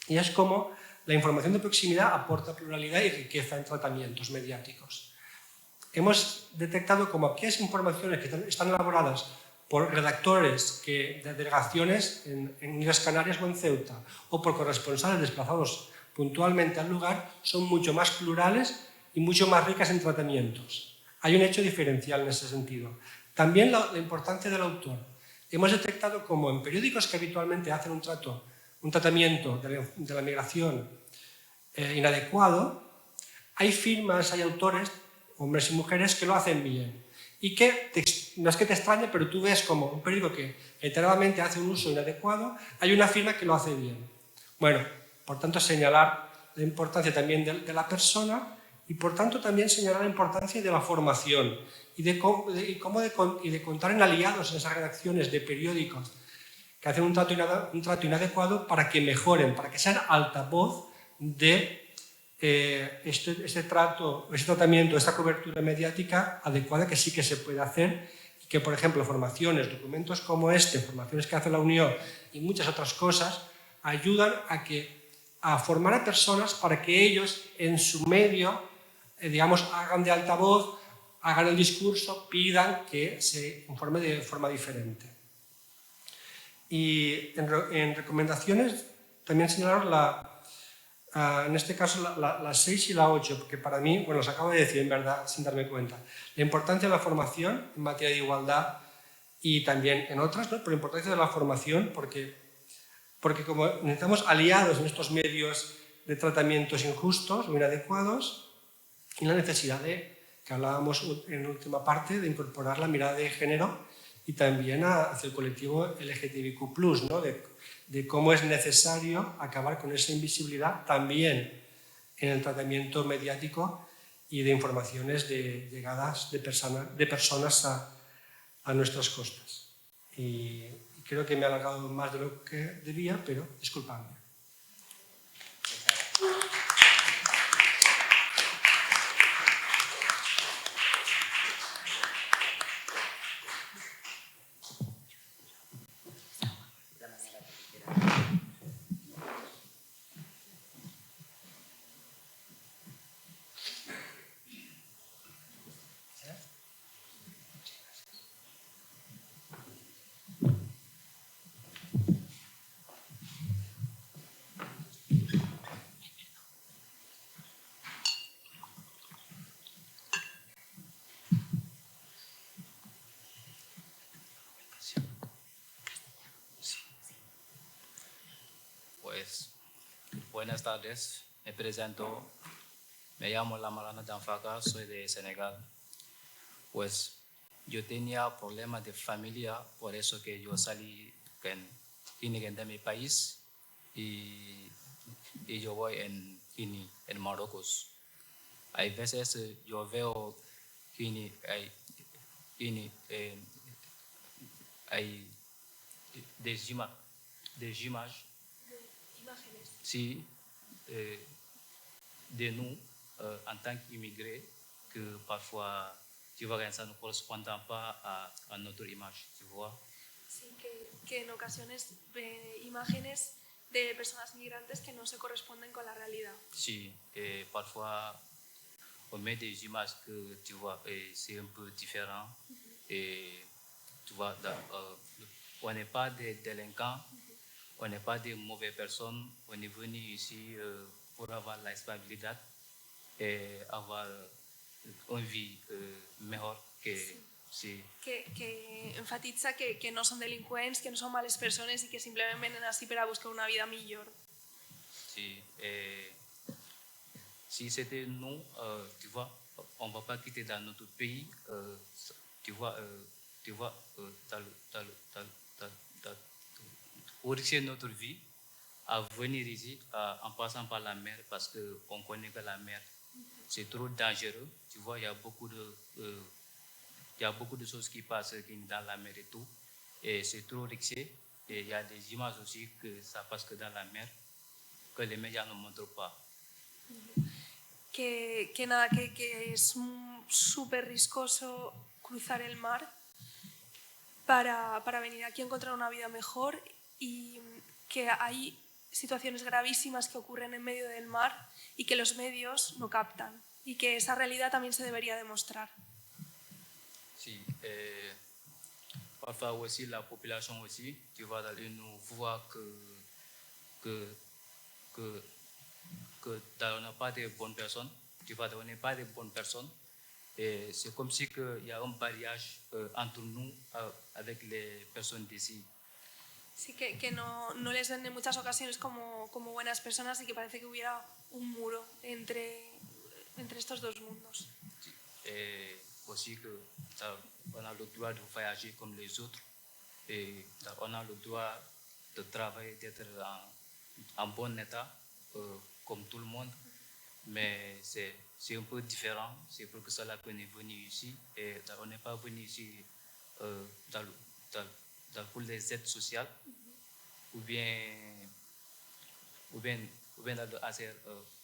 y es cómo la información de proximidad aporta pluralidad y riqueza en tratamientos mediáticos. Hemos detectado como aquellas informaciones que están elaboradas por redactores de delegaciones en Islas Canarias o en Ceuta, o por corresponsales desplazados puntualmente al lugar, son mucho más plurales y mucho más ricas en tratamientos. Hay un hecho diferencial en ese sentido. También la importancia del autor. Hemos detectado como en periódicos que habitualmente hacen un tratamiento de la migración inadecuado, hay firmas, hay autores, hombres y mujeres, que lo hacen bien. Y que no es que te extrañe, pero tú ves como un periódico que reiteradamente hace un uso inadecuado, hay una firma que lo hace bien. Bueno, por tanto, señalar la importancia también de la persona y, por tanto, también señalar la importancia de la formación y de contar en aliados en esas redacciones de periódicos que hacen un trato inadecuado para que mejoren, para que sean altavoz de este tratamiento, esta cobertura mediática adecuada que sí que se puede hacer y que, por ejemplo, formaciones, documentos como este, formaciones que hace la Unión y muchas otras cosas, ayudan a formar a personas para que ellos en su medio, digamos, hagan de altavoz, hagan el discurso, pidan que se informe de forma diferente. Y en recomendaciones también señalaros en este caso la 6 y la 8, porque para mí, bueno, os acabo de decir en verdad, sin darme cuenta, la importancia de la formación en materia de igualdad y también en otras, ¿no?, pero la importancia de la formación porque como necesitamos aliados en estos medios de tratamientos injustos o inadecuados, y la necesidad que hablábamos en la última parte, de incorporar la mirada de género y también hacia el colectivo LGTBIQ+, ¿no?, de cómo es necesario acabar con esa invisibilidad también en el tratamiento mediático y de informaciones llegadas de personas a nuestras costas. Y creo que me he alargado más de lo que debía, pero disculpadme. Pues, buenas tardes, me presento, me llamo Lamarana Danfaka, soy de Senegal. Pues yo tenía problemas de familia, por eso que yo salí de mi país y yo voy en Marruecos. Hay veces yo veo que hay des images, sí, de nous en tant qu'immigrés, que parfois tu vois, ça ne correspond pas à notre image, tu vois. Sí, que en ocasiones ve imágenes de personas migrantes que no se corresponden con la realidad. Si, et parfois, on met des images que, tu vois, et c'est un peu différent. Et, tu vois, on n'est pas des délinquants, on n'est pas des mauvaises personnes. On est venu ici pour avoir la stabilité et avoir une vie meilleure que... Sí. Que enfatiza que no son delincuents, que no son males persones i que simplement venen així per a buscar una vida millor. Sí, si c'était nous, tu vois, on ne va pas quitter dans notre pays, tu vois, pour risquer notre vie, à venir ici en passant par la mer, parce qu'on connaît que la mer, c'est trop dangereux. Tu vois, il y a beaucoup de choses qui passent dans la mer et tout, et c'est trop risqué. Et il y a des images aussi que ça passe que dans la mer, que les médias ne montrent pas. Que nada, que es súper riscoso cruzar el mar para venir aquí a encontrar una vida mejor y que hay situaciones gravísimas que ocurren en medio del mar y que los medios no captan y que esa realidad también se debería demostrar. Si, parfois aussi la population aussi, tu vois, nous voit que on n'a pas de bonnes personnes, tu vois, on n'est pas de bonnes personnes. Et c'est comme si il y a un barrage entre nous avec les personnes d'ici. Sí, que no les ven en muchas ocasiones como buenas personas y que parece que hubiera un muro entre estos dos mundos. Et aussi on a le droit de voyager comme les autres et on a le droit de travailler, d'être en bon état comme tout le monde, mais c'est un peu différent. C'est pour cela qu'on est venu ici et on n'est pas venu ici pour les aides sociales ou bien hacer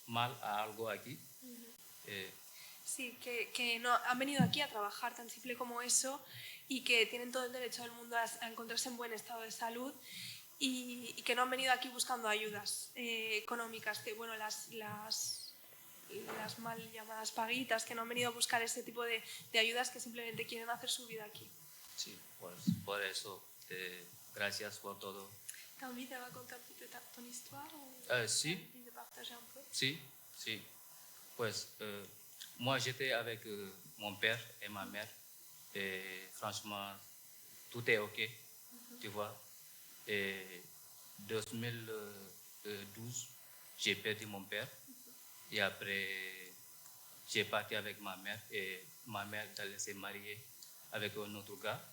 mal a algo aquí. Sí, que no, han venido aquí a trabajar, tan simple como eso, y que tienen todo el derecho del mundo a encontrarse en buen estado de salud y que no han venido aquí buscando ayudas económicas, que bueno, las mal llamadas paguitas, que no han venido a buscar ese tipo de ayudas, que simplemente quieren hacer su vida aquí. Sí, pues por eso, gracias por todo. ¿T'as envie de raconter un petit peu ton histoire? Sí. De partager un peu? Sí, sí. Pues moi j'étais avec mon père et ma mère et franchement tout est ok, tu vois. Et 2012 j'ai perdu mon père et après j'ai parti avec ma mère et ma mère s'est mariée avec un autre gars.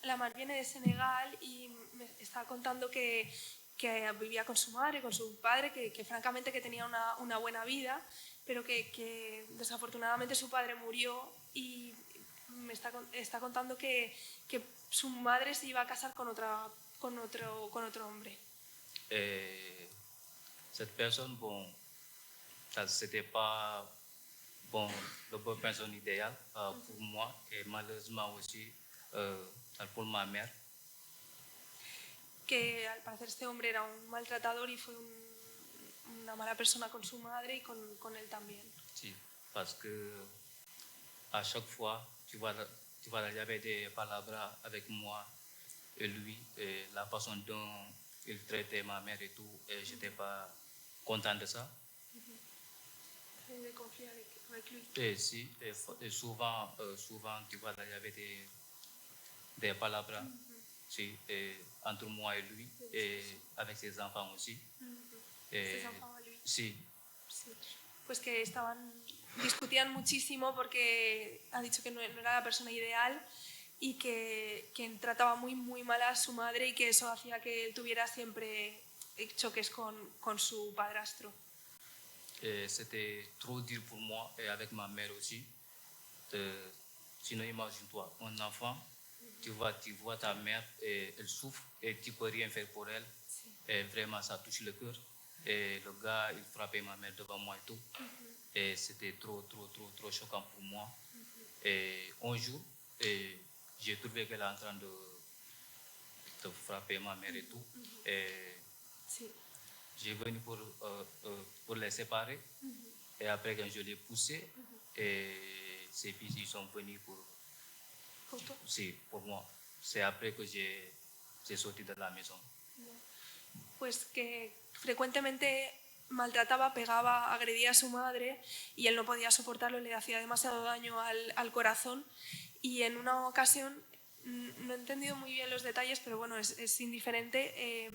La Mar viene de Senegal y me estaba contando que vivía con su madre, con su padre, que francamente que tenía una buena vida, pero que desafortunadamente su padre murió y me está contando que su madre se iba a casar con otro hombre. Cette personne, bon, c'était pas bon, la bonne personne idéale pour moi et malheureusement aussi pour ma mère. Que al parecer este hombre era un maltratador y fue una mala persona con su madre y con él también. Sí, parce que à chaque fois, tu vois, il y avait des palabras avec moi et lui, et la façon dont il traitait ma mère et tout, et j'étais pas content de ça. De confier avec lui. Et si, et souvent, tu vois, il y avait des palabras sí, entre moi et lui, et avec ses enfants aussi. ¿Ses enfants a lui? Sí. Sí. Pues que discutían muchísimo porque ha dicho que no era la persona ideal y que trataba muy, muy mal a su madre y que eso hacía que él tuviera siempre choques con su padrastro. C'était trop dur pour moi et avec ma mère aussi. Sinon, imagine-toi, un enfant, tu vois ta mère, et elle souffre et tu ne peux rien faire pour elle. Sí. Et vraiment, ça touche le cœur. Et le gars, il frappait ma mère devant moi et tout. Et c'était trop choquant pour moi. Et un jour, j'ai trouvé qu'elle est en train de frapper ma mère et tout. Et j'ai venu pour les séparer. Et après, quand je l'ai poussé, et ses fils ils sont venus pour moi. C'est après que j'ai sorti de la maison. Pues que frecuentemente maltrataba, pegaba, agredía a su madre y él no podía soportarlo, le hacía demasiado daño al corazón y en una ocasión, no he entendido muy bien los detalles, pero bueno, es indiferente,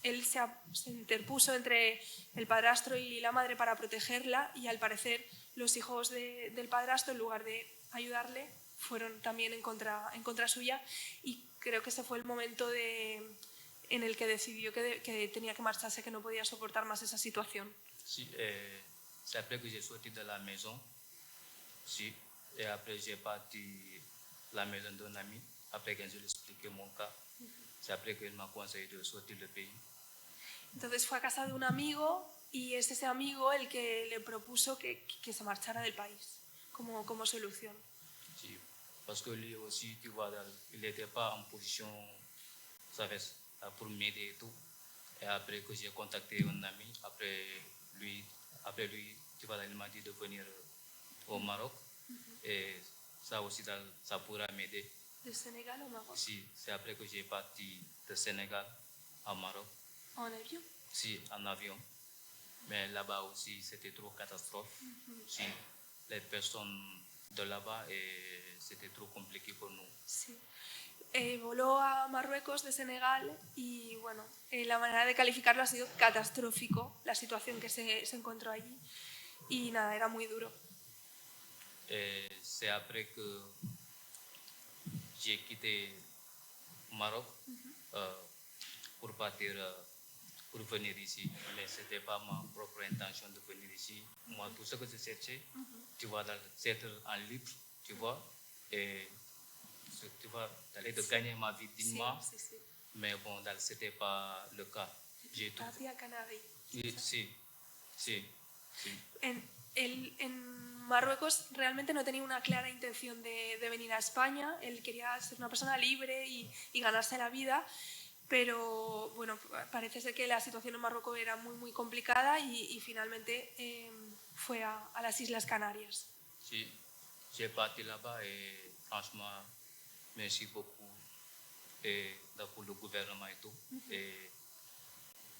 él se interpuso entre el padrastro y la madre para protegerla y al parecer los hijos del padrastro, en lugar de ayudarle, fueron también en contra suya y creo que ese fue el momento en el que decidió que tenía que marcharse, que no podía soportar más esa situación. Sí, c'est après que j'ai sorti de la maison. Sí, et après j'ai parti la maison d'un ami. Après que je lui ai expliqué mon cas, c'est après qu'il m'a conseillé de sortir du pays. Entonces fue a casa de un amigo y es ese amigo el que le propuso que se marchara del país como solución. Sí, parce que lui aussi, tu vois, il n'était pas en position, ¿sabes?, pour m'aider et tout. Et après que j'ai contacté un ami, après lui, tu vois, il m'a dit de venir au Maroc. Et ça aussi, ça pourra m'aider. ¿De Senegal au Maroc? Si, c'est après que j'ai parti de Sénégal au Maroc. En avion? Si, en avion. Mais là-bas aussi, c'était trop catastrophe. Si, les personnes de là-bas, c'était trop compliqué pour nous. Sí. Voló a Marruecos de Senegal y bueno, la manera de calificarlo ha sido catastrófico, la situación que se encontró allí y nada, era muy duro. C'est après que j'ai quitté Maroc pour partir, pour venir ici. Mais ce n'était pas ma propre intention de venir ici. Moi, tout ce que je cherchais, tu vois, c'est être en libre, tu vois, et tu vois, d'aller de gagner ma vie dignement. Sí. Mais bon, ce n'était pas le cas. J'ai tout. Hacia Canarias. Sí. En Marruecos realmente no tenía una clara intención de venir a España, él quería ser una persona libre y ganarse la vida, pero bueno, parece ser que la situación en Marruecos era muy complicada y finalmente fue a las Islas Canarias. Sí, j'ai parti là-bas et franchement, merci beaucoup pour le gouvernement et tout. Et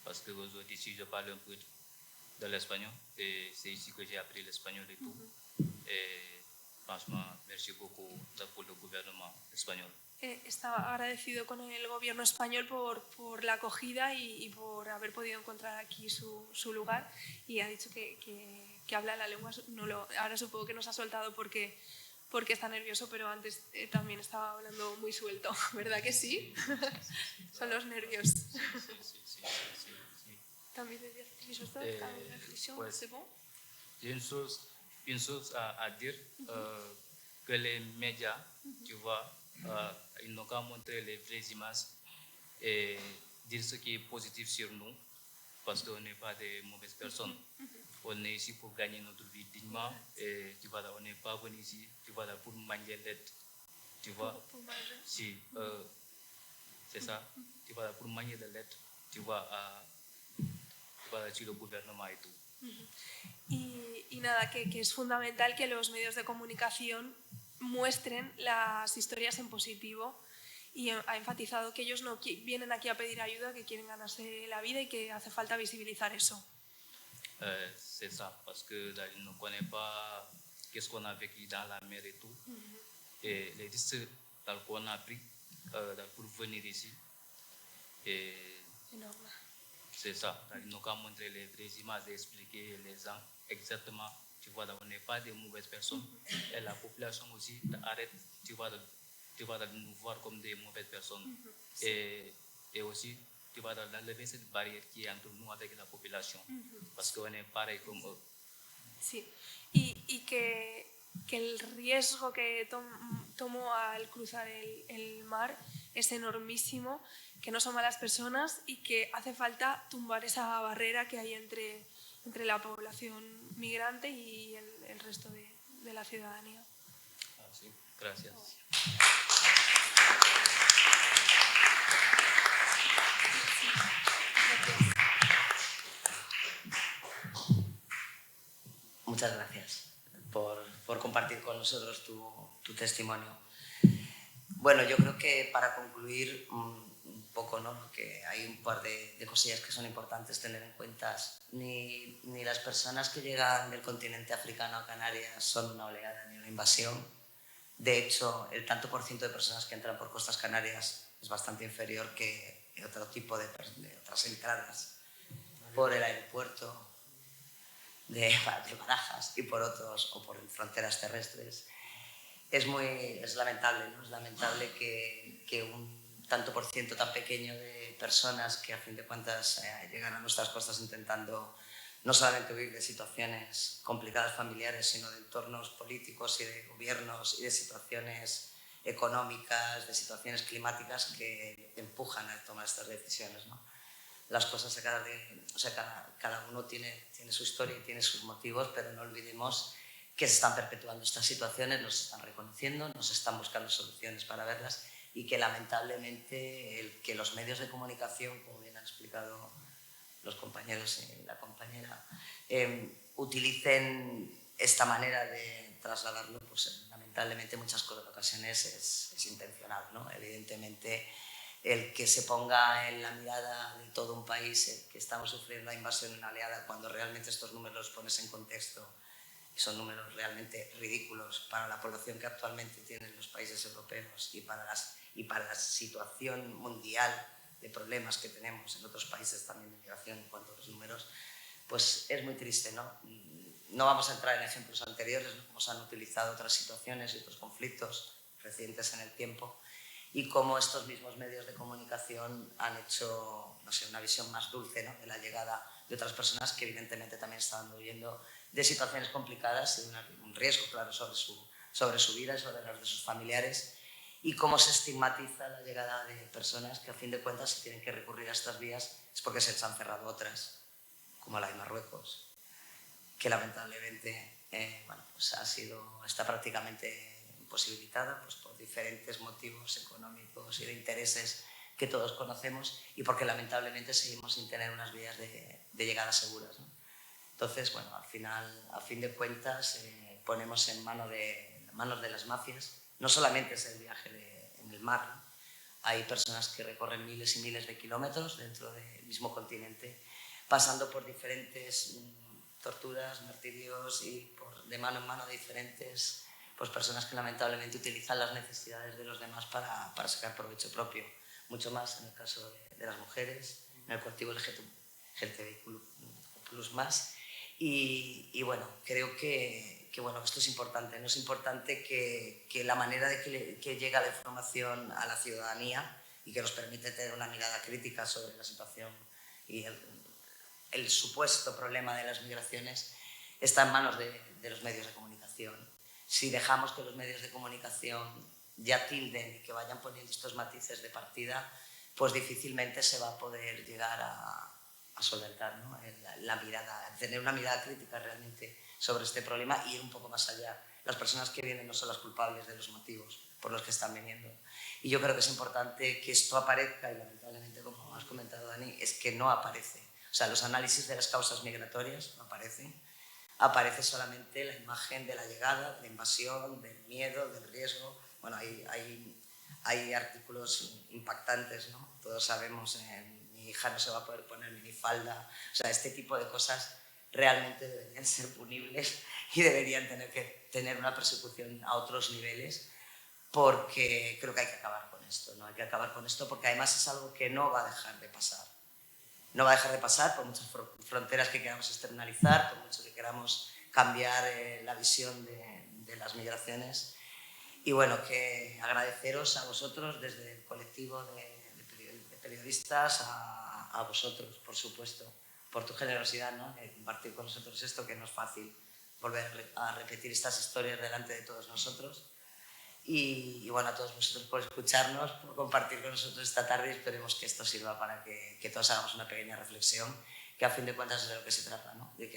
parce que aujourd'hui, si je parle un peu de l'espagnol, et c'est ici que j'ai appris l'espagnol et tout. Et franchement, merci beaucoup pour le gouvernement espagnol. Está agradecido con el gobierno español por la acogida y por haber podido encontrar aquí su lugar y ha dicho que habla la lengua, ahora supongo que nos ha soltado porque está nervioso, pero antes también estaba hablando muy suelto, ¿verdad que sí? Son los nervios. Sí. También de Pues, c'est bon? J'ai une chose à dire, que les médias, tu vois, ils n'ont qu'à montrer les vraies images et dire ce qui est positif sur nous, parce qu'on n'est pas des mauvaises personnes. On est ici pour gagner notre vie dignement et tu vois, on n'est pas venu ici, tu vois, pour manger l'aide, tu vois. Pour manger. Si, c'est ça, tu vois, pour manger de l'aide, tu vois, sur le gouvernement et tout. Y nada, que es fundamental que los medios de comunicación muestren las historias en positivo y ha enfatizado que ellos no vienen aquí a pedir ayuda, que quieren ganarse la vida y que hace falta visibilizar eso. C'est ça, parce que là, ils ne connaissent pas qu'est-ce qu'on a vécu dans la mer et tout. Et les risques qu'on a pris pour venir ici. Et Énorme. c'est ça, ils n'ont qu'à montrer les vraies images et expliquer les gens exactement. Tu vois, on n'est pas des mauvaises personnes. Et la population aussi arrête, tu vois, de nous voir comme des mauvaises personnes. Et aussi, tu vas enlever cette barrière qui est entre nous avec la population. Parce qu'on est pareil comme eux. Sí, y que el riesgo que tomó al cruzar el mar es enormísimo, que no son malas personas y que hace falta tumbar esa barrera que hay entre la población migrante y el resto de la ciudadanía. Sí, gracias. Muchas gracias por compartir con nosotros tu testimonio. Bueno, yo creo que para concluir un poco, ¿no? Que hay un par de cosillas que son importantes tener en cuenta. Ni las personas que llegan del continente africano a Canarias son una oleada ni una invasión. De hecho, el tanto por ciento de personas que entran por costas canarias es bastante inferior que otro tipo de otras entradas por el aeropuerto de Barajas y por otros o por fronteras terrestres. Es lamentable, ¿no? Es lamentable que un tanto por ciento tan pequeño de personas que a fin de cuentas llegan a nuestras costas intentando no solamente huir de situaciones complicadas familiares, sino de entornos políticos y de gobiernos y de situaciones económicas, de situaciones climáticas que empujan a tomar estas decisiones, ¿no? Las cosas cada uno tiene su historia y tiene sus motivos, pero no olvidemos que se están perpetuando estas situaciones, nos están reconociendo, nos están buscando soluciones para verlas y que lamentablemente que los medios de comunicación, como bien han explicado los compañeros y la compañera, utilicen esta manera de trasladarlo, pues lamentablemente en muchas ocasiones es intencional, ¿no? Evidentemente, el que se ponga en la mirada de todo un país que estamos sufriendo la invasión en una oleada, cuando realmente estos números los pones en contexto, y son números realmente ridículos para la población que actualmente tienen los países europeos y para la situación mundial de problemas que tenemos en otros países también de migración en cuanto a los números, pues es muy triste, ¿no? No vamos a entrar en ejemplos anteriores, ¿no? Cómo se han utilizado otras situaciones y otros conflictos recientes en el tiempo y cómo estos mismos medios de comunicación han hecho, no sé, una visión más dulce, ¿no? De la llegada de otras personas que evidentemente también estaban huyendo de situaciones complicadas y un riesgo, claro, sobre su vida y sobre los de sus familiares, y cómo se estigmatiza la llegada de personas que a fin de cuentas si tienen que recurrir a estas vías es porque se les han cerrado otras, como la de Marruecos, que lamentablemente pues está prácticamente imposibilitada pues, por diferentes motivos económicos y de intereses que todos conocemos y porque lamentablemente seguimos sin tener unas vías de llegada seguras, ¿no? Entonces, bueno, a fin de cuentas, ponemos en manos de las mafias. No solamente es el viaje en el mar, ¿no? Hay personas que recorren miles y miles de kilómetros dentro del mismo continente, pasando por diferentes torturas, martirios y de mano en mano diferentes pues, personas que lamentablemente utilizan las necesidades de los demás para sacar provecho propio. Mucho más en el caso de las mujeres, en el colectivo LGTBIQ+. Y bueno, creo que esto es importante, ¿no? Es importante que la manera de que llega la información a la ciudadanía y que nos permite tener una mirada crítica sobre la situación y el supuesto problema de las migraciones está en manos de los medios de comunicación. Si dejamos que los medios de comunicación ya tilden y que vayan poniendo estos matices de partida, pues difícilmente se va a poder llegar a solventar, ¿no? La mirada, tener una mirada crítica realmente sobre este problema y ir un poco más allá. Las personas que vienen no son las culpables de los motivos por los que están viniendo. Y yo creo que es importante que esto aparezca y lamentablemente, como has comentado, Dani, es que no aparece. O sea, los análisis de las causas migratorias no aparecen. Aparece solamente la imagen de la llegada, de la invasión, del miedo, del riesgo. Bueno, hay artículos impactantes, ¿no? Todos sabemos, mi hija no se va a poder poner minifalda. O sea, este tipo de cosas realmente deberían ser punibles y deberían tener una persecución a otros niveles, porque creo que hay que acabar con esto, ¿no? Hay que acabar con esto porque además es algo que no va a dejar de pasar. No va a dejar de pasar por muchas fronteras que queramos externalizar, por mucho que queramos cambiar la visión de las migraciones. Y bueno, que agradeceros a vosotros desde el colectivo de periodistas, a vosotros, por supuesto, por tu generosidad, ¿no? De compartir con nosotros esto, que no es fácil volver a repetir estas historias delante de todos nosotros. Y bueno, a todos vosotros por escucharnos, por compartir con nosotros esta tarde y esperemos que esto sirva para que todos hagamos una pequeña reflexión, que a fin de cuentas es de lo que se trata, ¿no? De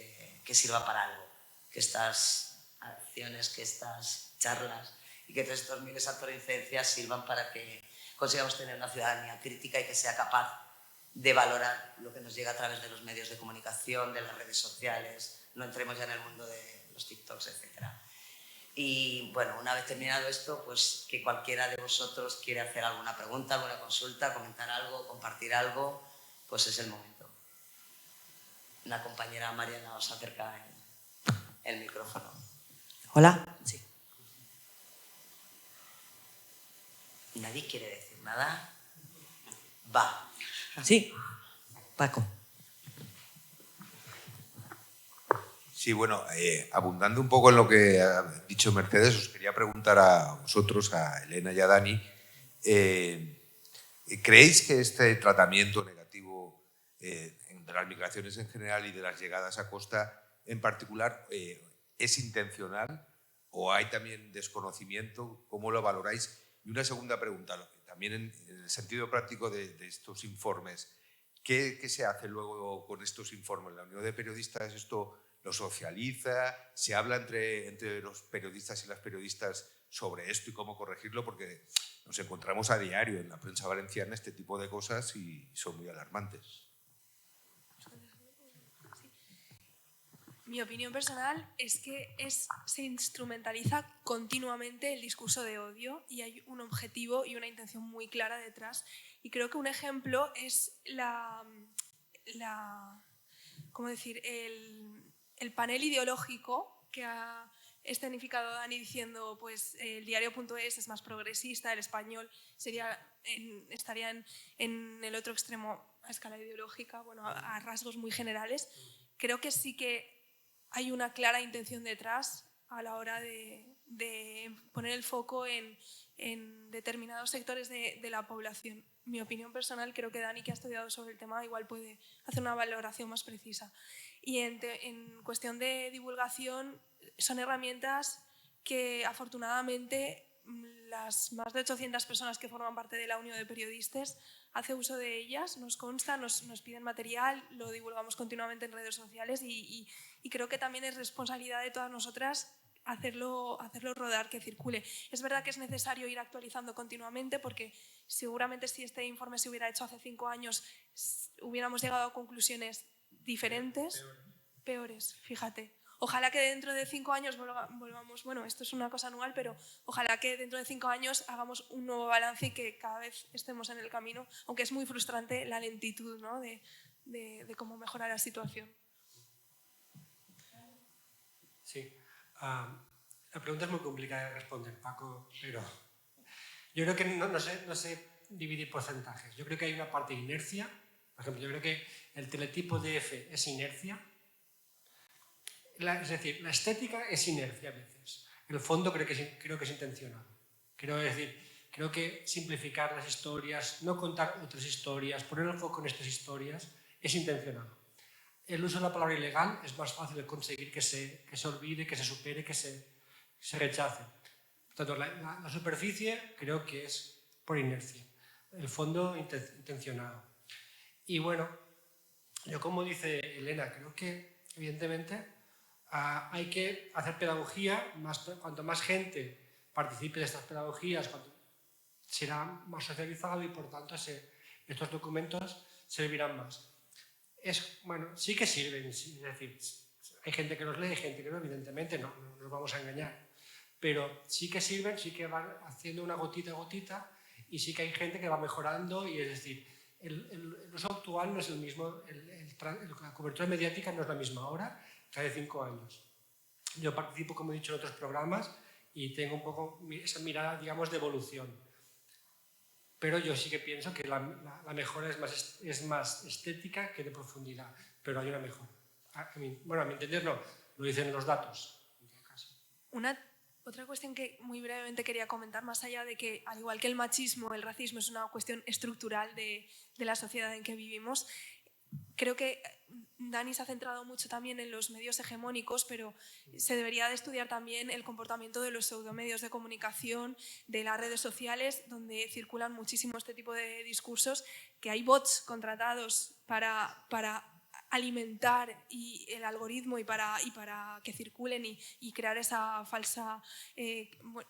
que sirva para algo. que estas acciones, que estas charlas y que todos estos miles de actos de incidencia sirvan para que consigamos tener una ciudadanía crítica y que sea capaz de valorar lo que nos llega a través de los medios de comunicación, de las redes sociales, no entremos ya en el mundo de los TikToks, etc. Y bueno, una vez terminado esto, pues que cualquiera de vosotros quiere hacer alguna pregunta, alguna consulta, comentar algo, compartir algo, pues es el momento. Una compañera Mariana os acerca el micrófono. Hola. Sí. ¿Nadie quiere decir nada? Va. Sí, Paco. Sí, bueno, abundando un poco en lo que ha dicho Mercedes, os quería preguntar a vosotros, a Elena y a Dani, ¿creéis que este tratamiento negativo de las migraciones en general y de las llegadas a costa en particular es intencional o hay también desconocimiento? ¿Cómo lo valoráis? Y una segunda pregunta, también en el sentido práctico de estos informes. ¿Qué se hace luego con estos informes? ¿La Unión de Periodistas esto lo socializa? ¿Se habla entre los periodistas y las periodistas sobre esto y cómo corregirlo? Porque nos encontramos a diario en la prensa valenciana este tipo de cosas y son muy alarmantes. Mi opinión personal es que se instrumentaliza continuamente el discurso de odio y hay un objetivo y una intención muy clara detrás. Y creo que un ejemplo es ¿cómo decir? El panel ideológico que ha escenificado Dani diciendo pues el diario.es es más progresista, el Español estaría en el otro extremo a escala ideológica, bueno, a rasgos muy generales. Creo que sí que hay una clara intención detrás a la hora de poner el foco en determinados sectores de la población. Mi opinión personal, creo que Dani, que ha estudiado sobre el tema, igual puede hacer una valoración más precisa. Y en cuestión de divulgación, son herramientas que afortunadamente las más de 800 personas que forman parte de la Unión de Periodistas hace uso de ellas, nos consta, nos piden material, lo divulgamos continuamente en redes sociales y creo que también es responsabilidad de todas nosotras hacerlo rodar, que circule. Es verdad que es necesario ir actualizando continuamente porque seguramente si este informe se hubiera hecho hace 5 años hubiéramos llegado a conclusiones diferentes, peores, fíjate. Ojalá que dentro de 5 años volvamos, bueno, esto es una cosa anual, pero ojalá que dentro de 5 años hagamos un nuevo balance y que cada vez estemos en el camino, aunque es muy frustrante la lentitud, ¿no? de cómo mejorar la situación. Sí. La pregunta es muy complicada de responder, Paco, pero yo creo que no sé dividir porcentajes. Yo creo que hay una parte de inercia. Por ejemplo, yo creo que el teletipo de F es inercia. Es decir, la estética es inercia a veces. El fondo creo que es intencionado. Creo que simplificar las historias, no contar otras historias, poner el foco en estas historias, es intencionado. El uso de la palabra ilegal es más fácil de conseguir que se olvide, que se supere, que se rechace. Por tanto, la superficie creo que es por inercia. El fondo intencionado. Y bueno, yo como dice Elena, creo que evidentemente hay que hacer pedagogía, cuanto más gente participe de estas pedagogías, será más socializado y por tanto estos documentos servirán más. Bueno, sí que sirven, es decir, hay gente que los lee, hay gente que no, evidentemente no nos vamos a engañar, pero sí que sirven, sí que van haciendo una gotita a gotita y sí que hay gente que va mejorando y es decir, el uso actual no es el mismo, la cobertura mediática no es la misma ahora que hace 5 años. Yo participo, como he dicho, en otros programas y tengo un poco esa mirada, digamos, de evolución. Pero yo sí que pienso que la mejora es más estética que de profundidad, pero hay una mejora. Bueno, a mi entender no, lo dicen los datos. Otra cuestión que muy brevemente quería comentar, más allá de que, al igual que el machismo, el racismo es una cuestión estructural de la sociedad en que vivimos, creo que Dani se ha centrado mucho también en los medios hegemónicos, pero se debería de estudiar también el comportamiento de los pseudomedios de comunicación, de las redes sociales, donde circulan muchísimo este tipo de discursos, que hay bots contratados para alimentar el algoritmo y para que circulen y crear esa falsa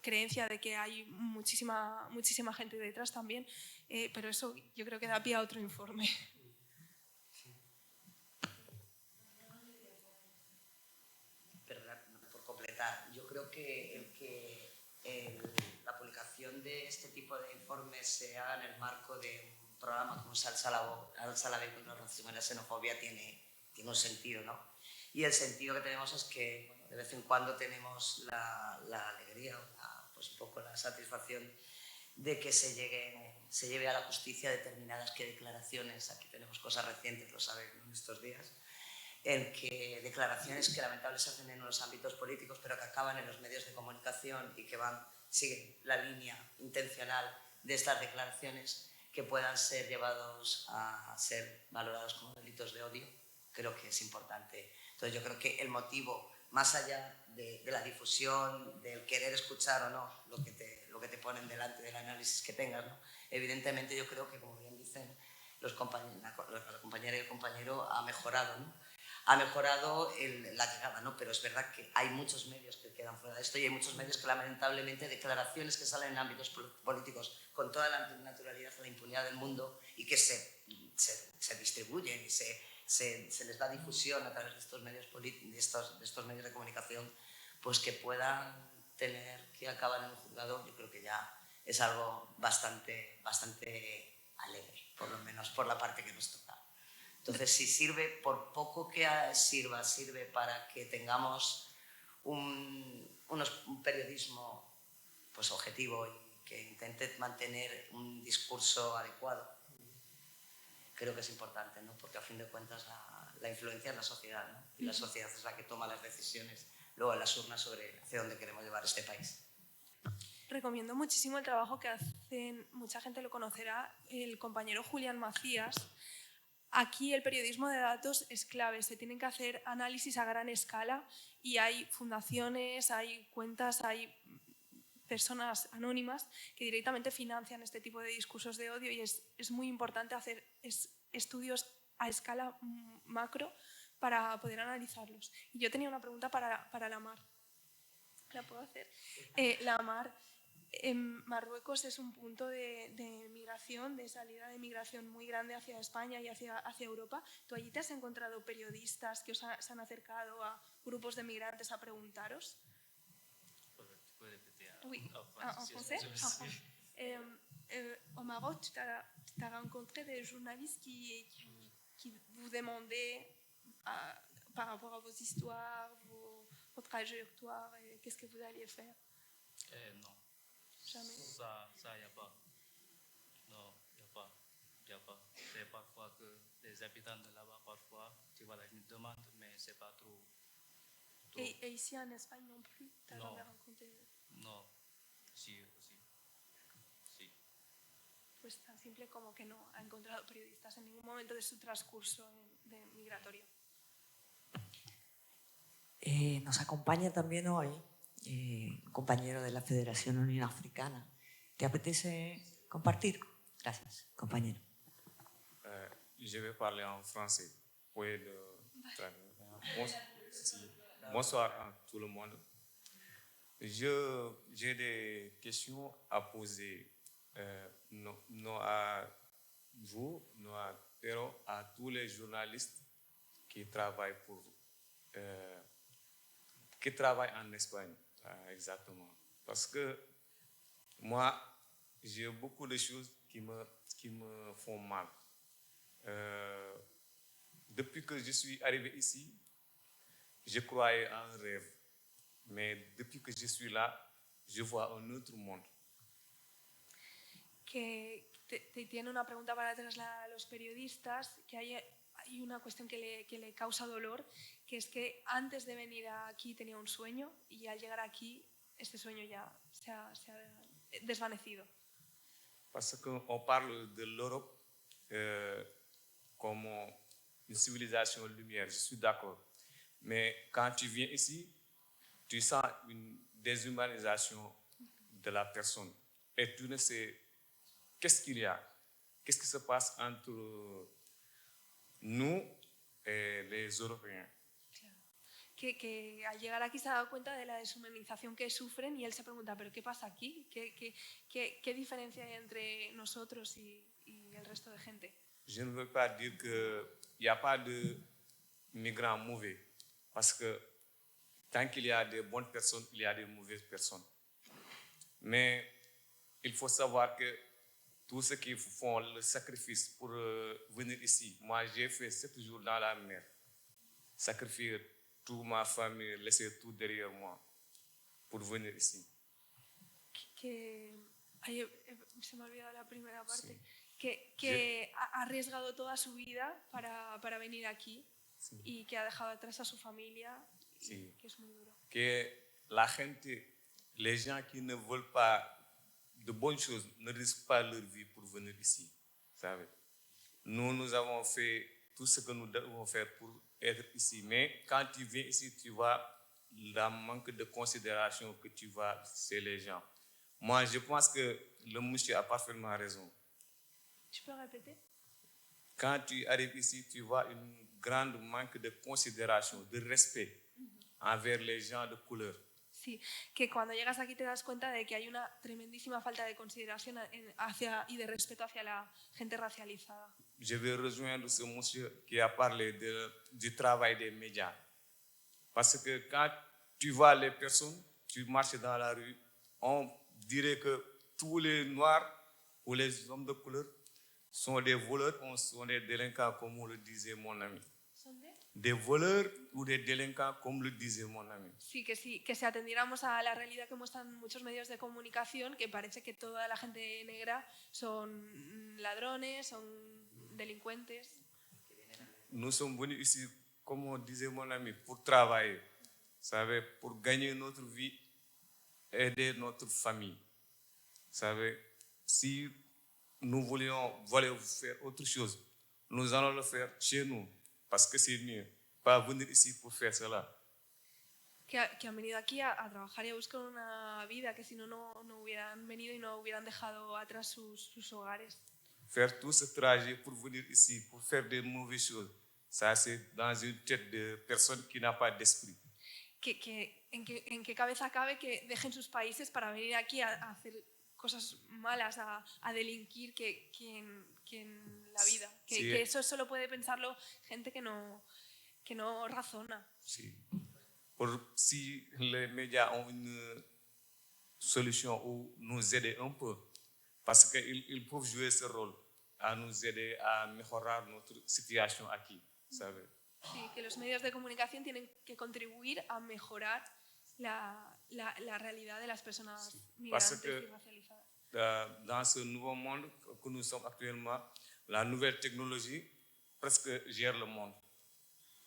creencia de que hay muchísima gente detrás también, pero eso yo creo que da pie a otro informe. Perdón, por completar, yo creo que la publicación de este tipo de informes se haga en el marco de un programa como Alza la Voz contra el racismo y la xenofobia tiene un sentido, ¿no? Y el sentido que tenemos es que bueno, de vez en cuando tenemos la alegría, pues un poco la satisfacción de que se lleve a la justicia determinadas declaraciones. Aquí tenemos cosas recientes, lo saben en estos días, en que declaraciones que lamentables se hacen en los ámbitos políticos, pero que acaban en los medios de comunicación y que siguen la línea intencional de estas declaraciones, que puedan ser llevados a ser valorados como delitos de odio, creo que es importante. Entonces yo creo que el motivo, más allá de la difusión, del querer escuchar o no lo que te ponen delante del análisis que tengas, ¿no? Evidentemente yo creo que, como bien dicen la compañera y el compañero, ha mejorado, ¿no? Ha mejorado la llegada, ¿no? Pero es verdad que hay muchos medios que quedan fuera de esto y hay muchos medios que lamentablemente declaraciones que salen en ámbitos políticos con toda la naturalidad y la impunidad del mundo y que se distribuyen y se les da difusión a través de estos medios medios de comunicación, pues que puedan tener que acabar en el juzgado, yo creo que ya es algo bastante alegre, por lo menos por la parte que nos toca. Entonces, si sirve, por poco que sirve para que tengamos un periodismo pues, objetivo y que intente mantener un discurso adecuado, creo que es importante, ¿no? Porque a fin de cuentas la influencia es la sociedad, ¿no? Y la sociedad es la que toma las decisiones luego en las urnas sobre hacia dónde queremos llevar este país. Recomiendo muchísimo el trabajo que hacen, mucha gente lo conocerá, el compañero Julián Macías. Aquí el periodismo de datos es clave, se tienen que hacer análisis a gran escala y hay fundaciones, hay cuentas, hay personas anónimas que directamente financian este tipo de discursos de odio y es muy importante hacer estudios a escala macro para poder analizarlos. Y yo tenía una pregunta para la Mar. ¿La puedo hacer? La Mar, en Marruecos es un punto de migración, de salida de migración muy grande hacia España y hacia Europa. ¿Tú allí te has encontrado periodistas que se han acercado a grupos de migrantes a preguntaros? Oui, en français. Au Maroc, tu as rencontré des journalistes qui vous demandaient par rapport à vos histoires, vos trajectoires, qu'est-ce que vous alliez faire? Non. Jamais. Ça, il n'y a pas. Non, il n'y a pas. Il n'y a pas. C'est parfois que les habitants de là-bas, parfois, tu vois, ils me demandent, mais c'est pas trop. Et ici en Espagne non plus? Tu n'as Non. jamais rencontré? Non. Sí, sí. Sí. Pues tan simple como que no ha encontrado periodistas en ningún momento de su transcurso migratorio. Nos acompaña también hoy un compañero de la Federación Unión Africana. ¿Te apetece compartir? Gracias, compañero. Je vais parler en français. Bonsoir à tout le monde. J'ai des questions à poser, non à vous, pero à tous les journalistes qui travaillent qui travaillent en Espagne, exactement. Parce que moi, j'ai beaucoup de choses qui me font mal. Depuis que je suis arrivé ici, je croyais à un rêve. Mais depuis que je suis là, je vois un autre monde. Que tiene una pregunta para trasladar a los periodistas, que hay una cuestión que le causa dolor, que es que antes de venir aquí tenía un sueño y al llegar aquí este sueño ya se ha desvanecido. Parce qu'on parle de l'Europe comme une civilisation lumière, je suis d'accord. Mais quand tu viens ici, tu sens une déshumanisation de la personne. Et tu ne sais qu'est-ce qu'il y a, qu'est-ce qui se passe entre nous les Européens. Que al llegar aquí se ha dado cuenta de la deshumanización que sufren y él se pregunta, ¿pero qué pasa aquí? ¿Qué diferencia hay entre nosotros y el resto de gente? Je ne veux pas dire qu'il n'y a pas de migrants mauvais, parce que tant qu'il y a des bonnes personnes, il y a des mauvaises personnes. Mais il faut savoir que tous ceux qui font le sacrifice pour venir ici, moi j'ai fait 7 jours dans la mer, sacrifier toute ma famille, laisser tout derrière moi pour venir ici. Se me ha olvidado la primera parte. Sí. Que ha arriesgado toda su vida para venir aquí, sí, y que ha dejado atrás a su familia, sí, que es muy duro. Que la gente, les gens qui ne veulent pas de bonnes choses ne risquent pas leur vie pour venir ici. Savez? Nous avons fait tout ce que nous devons faire pour être ici. Mais quand tu viens ici, tu vois le manque de considération que tu vois chez les gens. Moi, je pense que le monsieur a parfaitement raison. Tu peux répéter? Quand tu arrives ici, tu vois un grand manque de considération, de respect envers les gens de couleur. Sí, que cuando llegas aquí te das cuenta de que hay una tremendísima falta de consideración y de respeto hacia la gente racializada. Je vais rejoindre ce monsieur qui a parlé du travail des médias. Parce que quand tu vois les personnes, tu marches dans la rue, on dirait que tous les noirs ou les hommes de couleur sont des voleurs ou sont des délinquants, comme le disait mon ami. Des voleurs ou des délinquants, comme le disait mon ami. Sí, que si atendiéramos a la realidad que muestran muchos medios de comunicación, que parece que toda la gente negra son ladrones, son delincuentes. Nous sommes venus ici, comme disait mon ami, pour travailler, savez, pour gagner notre vie, aider notre famille. Savez, si nous voulions faire autre chose, nous allons le faire chez nous. Parce que c'est mieux, pas venir ici pour faire cela. Que han venido aquí a trabajar y a buscar una vida que si no hubieran venido y no hubieran dejado atrás sus hogares. Faire tout ce trajet pour venir ici, pour faire des mauvaises choses, ça c'est dans une tête de personne qui n'a pas d'esprit. En qué cabeza cabe que dejen sus países para venir aquí a hacer cosas malas, a delinquir que en la vida. Que eso solo puede pensarlo gente que no razona. Sí. Si les médias ont une solution ou nous aider un peu, parce qu'ils peuvent jouer ce rôle à nous aider à mejorar notre situation aquí, ¿sabes? Sí, que los medios de comunicación tienen que contribuir a mejorar la realidad de las personas migrantes y racializadas. Dans ce nouveau monde que nous sommes actuellement, la nouvelle technologie presque gère le monde.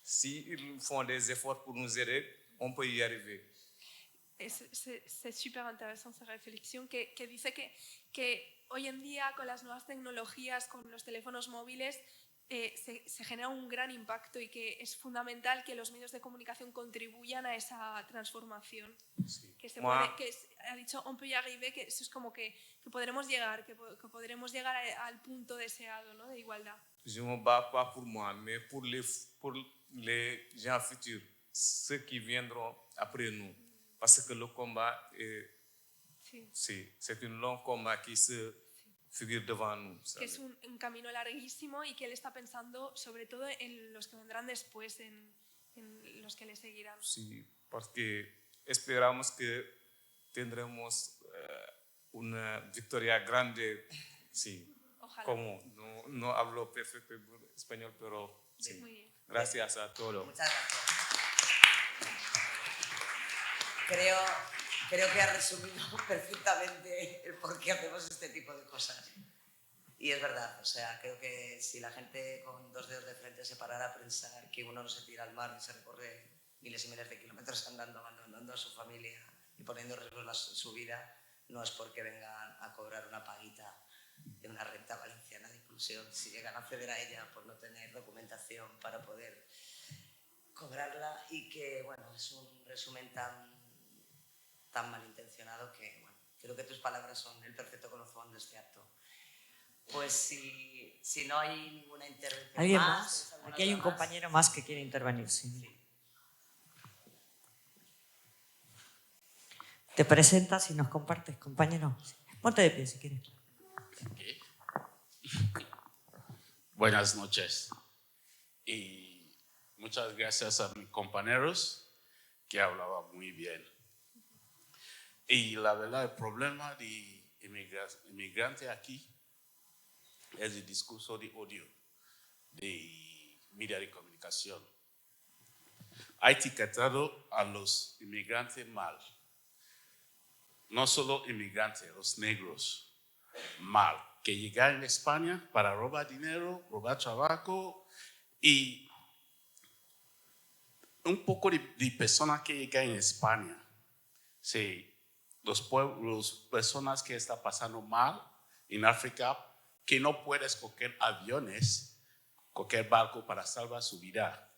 S'ils font des efforts pour nous aider, on peut y arriver. C'est super intéressant esa reflexión que dice que hoy en día con las nuevas tecnologías, con los teléfonos móviles, se genera un gran impacto y que es fundamental que los medios de comunicación contribuyan a esa transformación. Sí. Que ha dicho on peut y arriver, que eso es como que podremos llegar, que podremos llegar al punto deseado, ¿no? De igualdad. Je ne me bats pas pour moi, mais pour les gens futurs, ceux qui viendront après nous. Parce que le combat, c'est un long combat qui se figure devant nous. ¿Sabes? Que es un camino larguísimo y que él está pensando sobre todo en los que vendrán después, en los que le seguirán. Sí, porque esperamos que tendremos una victoria grande. Sí. Ojalá. Como no hablo perfecto español, pero sí. Muy bien. Gracias a todos. Muchas gracias. Creo que ha resumido perfectamente el por qué hacemos este tipo de cosas. Y es verdad, o sea, creo que si la gente con dos dedos de frente se parara a pensar que uno no se tira al mar y se recorre miles y miles de kilómetros andando, abandonando a su familia y poniendo en riesgo su vida, no es porque vengan a cobrar una paguita de una renta valenciana de inclusión, si llegan a acceder a ella por no tener documentación para poder cobrarla, y que, bueno, es un resumen tan malintencionado que, bueno, creo que tus palabras son el perfecto colofón de este acto. pues si no hay ninguna intervención ¿Alguien más? más? ¿Alguna Aquí hay un otra más? compañero más que quiere intervenir. Sí. Te presentas y nos compartes, compañero. Ponte de pie si quieres. Okay. Buenas noches y muchas gracias a mis compañeros que hablaban muy bien. Y la verdad, el problema de inmigrante aquí es el discurso de odio de media de comunicación. Ha etiquetado a los inmigrantes mal. No solo inmigrantes, los negros mal, que llegan a España para robar dinero, robar trabajo y un poco de personas que llegan a España. Sí, los personas que están pasando mal en África, que no puedes coger aviones, coger barco para salvar su vida.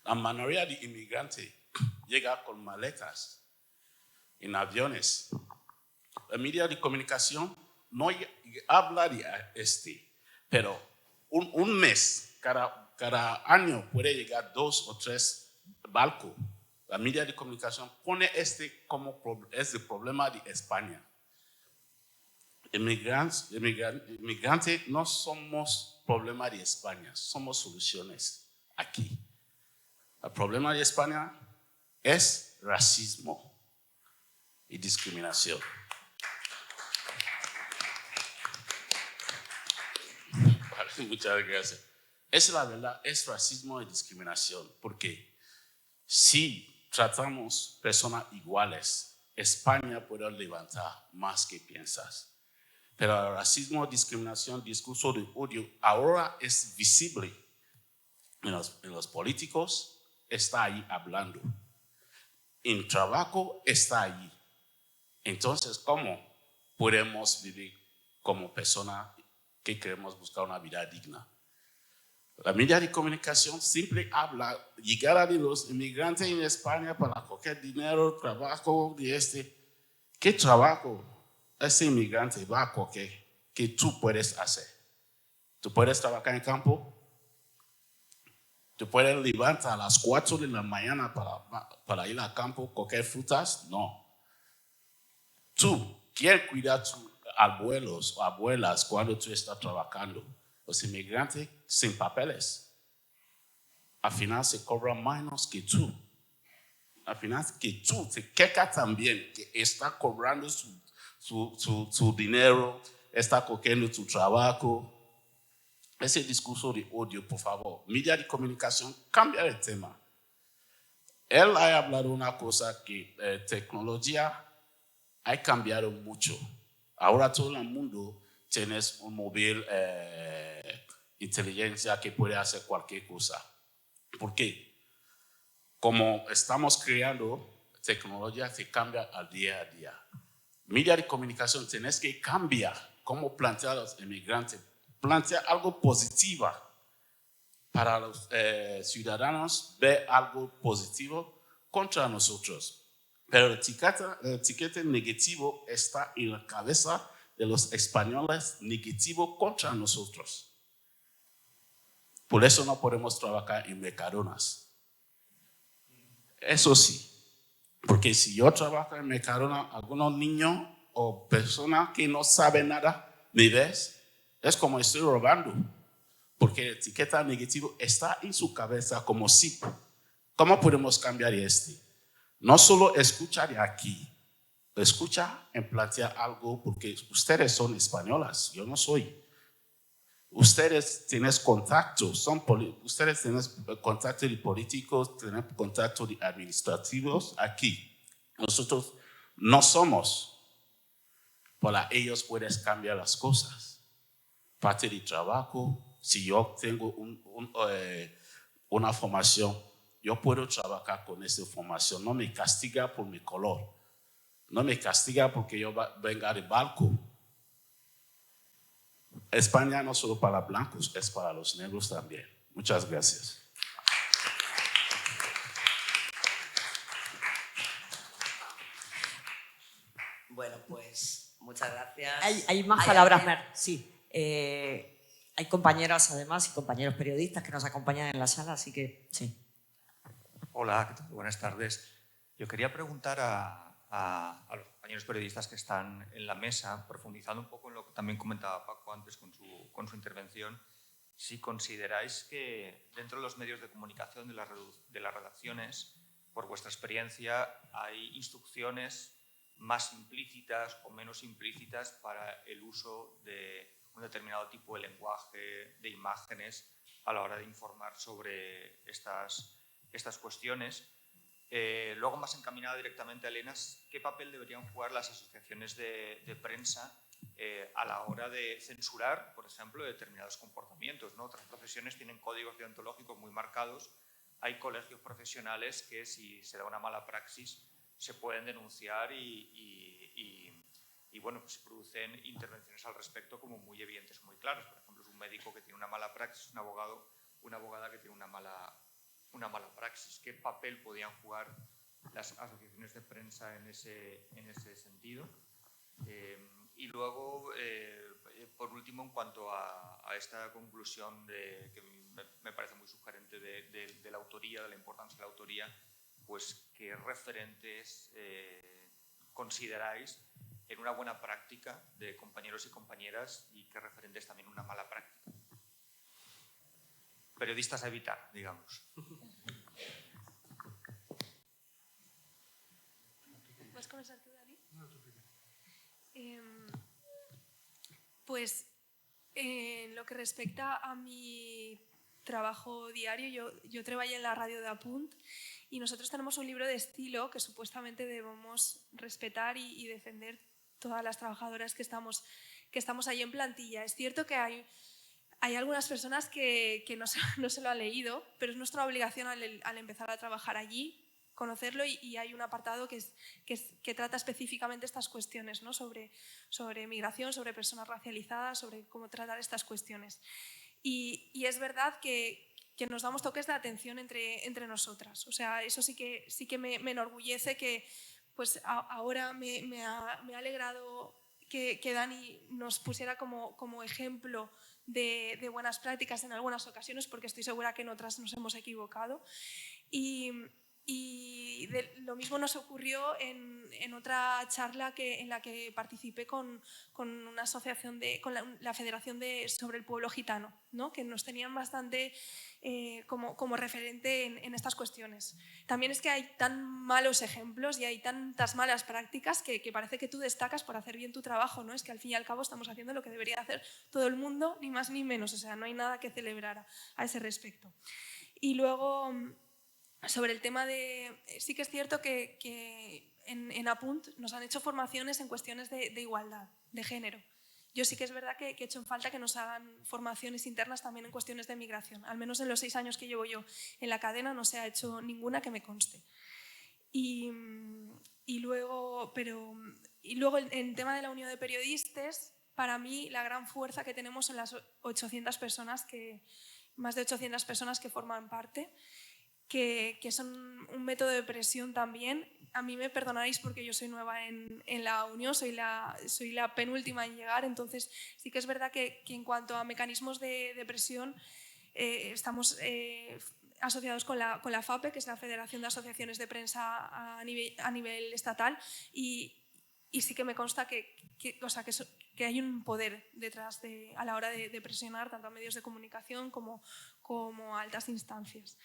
La mayoría de inmigrantes llega con maletas en aviones. La media de comunicación no habla de pero un mes, cada año puede llegar 2 o 3 barcos. La media de comunicación pone como el problema de España. Inmigrantes no somos problema de España, somos soluciones aquí. El problema de España es racismo y discriminación. Muchas gracias. Es la verdad, es racismo y discriminación, porque si tratamos personas iguales, España puede levantar más que piensas. Pero el racismo, discriminación, discurso de odio ahora es visible en los políticos, está ahí hablando. En trabajo está ahí. Entonces, ¿cómo podemos vivir como personas que queremos buscar una vida digna? La media de comunicación siempre habla, llegada de los inmigrantes en España para coger dinero, trabajo de ¿Qué trabajo ese inmigrante va a coger que tú puedes hacer? ¿Tú puedes trabajar en campo? ¿Tú puedes levantar a las 4 de la mañana para ir al campo, coger frutas? No. Tú, ¿quién cuida a tus abuelos o abuelas cuando tú estás trabajando? Los inmigrantes sin papeles. Al final se cobran menos que tú. Al final que tú te quejas también que está cobrando su dinero, está cogiendo tu trabajo. Ese discurso de odio, por favor. Media de comunicación, cambia el tema. Él ha hablado una cosa que tecnología ha cambiado mucho. Ahora todo el mundo tiene un móvil inteligencia que puede hacer cualquier cosa. ¿Por qué? Como estamos creando tecnología que cambia al día a día. Media de comunicación, tienes que cambiar cómo plantear a los inmigrantes. Plantear algo positivo para los ciudadanos, ver algo positivo contra nosotros. Pero el etiqueta negativo está en la cabeza de los españoles, negativo contra nosotros. Por eso no podemos trabajar en Mercadonas. Eso sí, porque si yo trabajo en Mercadona, algunos niños o personas que no saben nada, ¿me ves? Es como estoy robando, porque la etiqueta negativa está en su cabeza como si. ¿Cómo podemos cambiar No solo escucha de aquí, escucha en plantear algo, porque ustedes son españolas, yo no soy. Ustedes tienen contacto, ustedes tienen contacto de políticos, tienen contacto de administrativos aquí. Nosotros no somos. Para ellos puedes cambiar las cosas. Parte de trabajo, si yo tengo una formación, yo puedo trabajar con esa formación. No me castiga por mi color. No me castiga porque yo venga de barco. España no solo para blancos, es para los negros también. Muchas gracias. Bueno, pues muchas gracias. Hay más palabras, sí. Hay compañeras además y compañeros periodistas que nos acompañan en la sala, así que sí. Hola, ¿qué tal? Buenas tardes. Yo quería preguntar a los compañeros periodistas que están en la mesa, profundizando un poco en lo que también comentaba Paco antes con su intervención, si consideráis que dentro de los medios de comunicación de las redacciones, por vuestra experiencia, hay instrucciones más implícitas o menos implícitas para el uso de un determinado tipo de lenguaje, de imágenes, a la hora de informar sobre estas cuestiones. Luego, más encaminada directamente a Elena, ¿qué papel deberían jugar las asociaciones de prensa a la hora de censurar, por ejemplo, determinados comportamientos, ¿no? Otras profesiones tienen códigos deontológicos muy marcados. Hay colegios profesionales que, si se da una mala praxis, se pueden denunciar y bueno, pues se producen intervenciones al respecto como muy evidentes, muy claras. Por ejemplo, es un médico que tiene una mala praxis, un abogado, una abogada que tiene una mala praxis. ¿Qué papel podían jugar las asociaciones de prensa en ese sentido? Y luego, por último, en cuanto a esta conclusión que me parece muy sugerente de la autoría, de la importancia de la autoría, pues ¿qué referentes consideráis en una buena práctica de compañeros y compañeras y qué referentes también en una mala práctica? Periodistas a evitar, digamos. ¿Puedes comenzar tú, Dani? Pues en lo que respecta a mi trabajo diario, yo trabajé en la radio de Apunt y nosotros tenemos un libro de estilo que supuestamente debemos respetar y defender todas las trabajadoras que estamos ahí en plantilla. Es cierto que hay algunas personas que no se lo han leído, pero es nuestra obligación al empezar a trabajar allí conocerlo y hay un apartado que trata específicamente estas cuestiones, ¿no? sobre migración, sobre personas racializadas, sobre cómo tratar estas cuestiones. Y es verdad que nos damos toques de atención entre nosotras. O sea, eso sí que me enorgullece que pues ahora me ha alegrado que Dani nos pusiera como ejemplo de buenas prácticas en algunas ocasiones, porque estoy segura que en otras nos hemos equivocado. Y lo mismo nos ocurrió en otra charla en la que participé con una asociación, con la Federación sobre el Pueblo Gitano, ¿no? Que nos tenían bastante como referente en estas cuestiones. También es que hay tan malos ejemplos y hay tantas malas prácticas que parece que tú destacas por hacer bien tu trabajo, ¿no? Es que al fin y al cabo estamos haciendo lo que debería hacer todo el mundo, ni más ni menos, o sea, no hay nada que celebrar a ese respecto. Y luego, sobre el tema sí que es cierto que en Apunt nos han hecho formaciones en cuestiones de igualdad, de género. Yo sí que es verdad que he hecho en falta que nos hagan formaciones internas también en cuestiones de migración. Al menos en los 6 años que llevo yo en la cadena no se ha hecho ninguna que me conste. Y luego en tema de la Unión de Periodistas, para mí la gran fuerza que tenemos son las 800 personas más de 800 personas que forman parte, que son un método de presión también. A mí me perdonaréis porque yo soy nueva en la Unión, soy la penúltima en llegar, entonces sí que es verdad que en cuanto a mecanismos de presión estamos asociados con la FAPE, que es la Federación de Asociaciones de Prensa a nivel estatal, y sí que me consta que hay un poder detrás a la hora de presionar tanto a medios de comunicación como a altas instancias.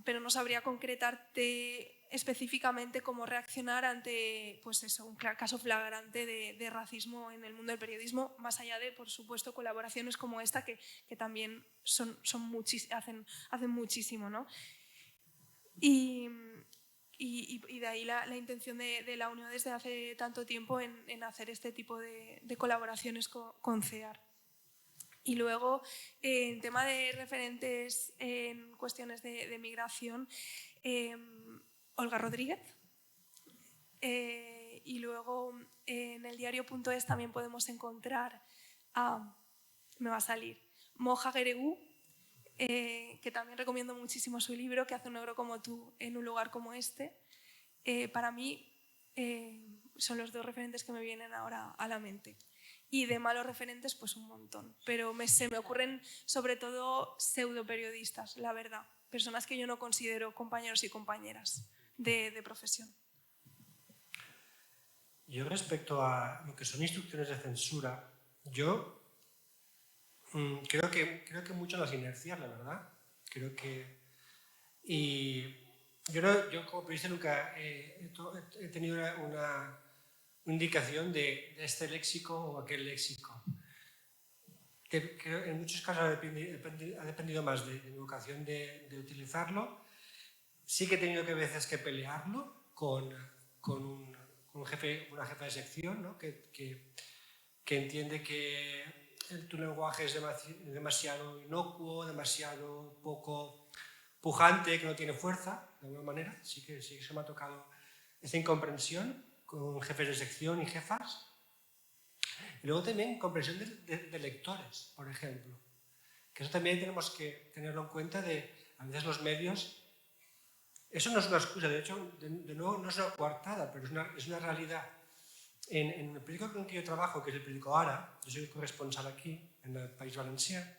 Pero no sabría concretarte específicamente cómo reaccionar ante pues eso, un caso flagrante de racismo en el mundo del periodismo, más allá de, por supuesto, colaboraciones como esta que también hacen muchísimo, ¿no? Y de ahí la intención de la Unión desde hace tanto tiempo en hacer este tipo de colaboraciones con CEAR. Y luego, en tema de referentes en cuestiones de migración, Olga Rodríguez. Y luego, en el diario.es también podemos encontrar me va a salir, Moja Geregu, que también recomiendo muchísimo su libro, ¿Qué hace un negro como tú en un lugar como este? Para mí son los 2 referentes que me vienen ahora a la mente. y de malos referentes pues un montón. Pero se me ocurren sobre todo pseudoperiodistas, la verdad. Personas que yo no considero compañeros y compañeras de profesión. Yo respecto a lo que son instrucciones de censura, yo creo que mucho las inercias, la verdad. Creo que... Y yo como periodista nunca he tenido una indicación de este léxico o aquel léxico. Creo que en muchos casos ha dependido más de mi vocación de utilizarlo. Sí que he tenido que veces que pelearlo con una jefa de sección, ¿no? que entiende que tu lenguaje es demasiado inocuo, demasiado poco pujante, que no tiene fuerza, de alguna manera. Sí que se me ha tocado esa incomprensión con jefes de sección y jefas. Y luego también comprensión de lectores, por ejemplo. Que eso también tenemos que tenerlo en cuenta a veces los medios. Eso no es una excusa, de hecho, de nuevo no es una coartada, pero es una realidad. En el periódico con el que yo trabajo, que es el periódico Ara, yo soy corresponsal aquí, en el País Valencià,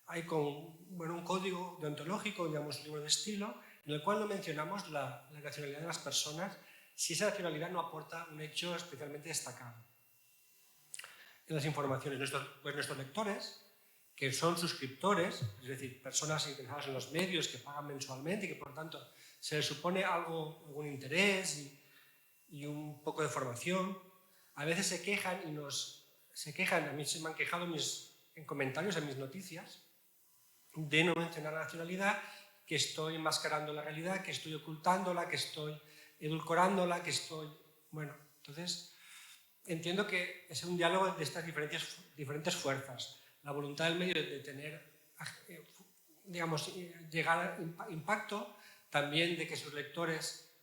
hay un código deontológico, digamos, un libro de estilo, en el cual no mencionamos la nacionalidad de las personas si esa nacionalidad no aporta un hecho especialmente destacado. En las informaciones, nuestros lectores, que son suscriptores, es decir, personas interesadas en los medios que pagan mensualmente y que por tanto se les supone algún interés y un poco de formación, a veces se quejan a mí se me han quejado en comentarios en mis noticias de no mencionar la nacionalidad, que estoy enmascarando la realidad, que estoy ocultándola, que estoy edulcorándola, que estoy... Bueno, entonces entiendo que es un diálogo de estas diferentes fuerzas. La voluntad del medio de tener, digamos, llegar a impacto, también de que sus lectores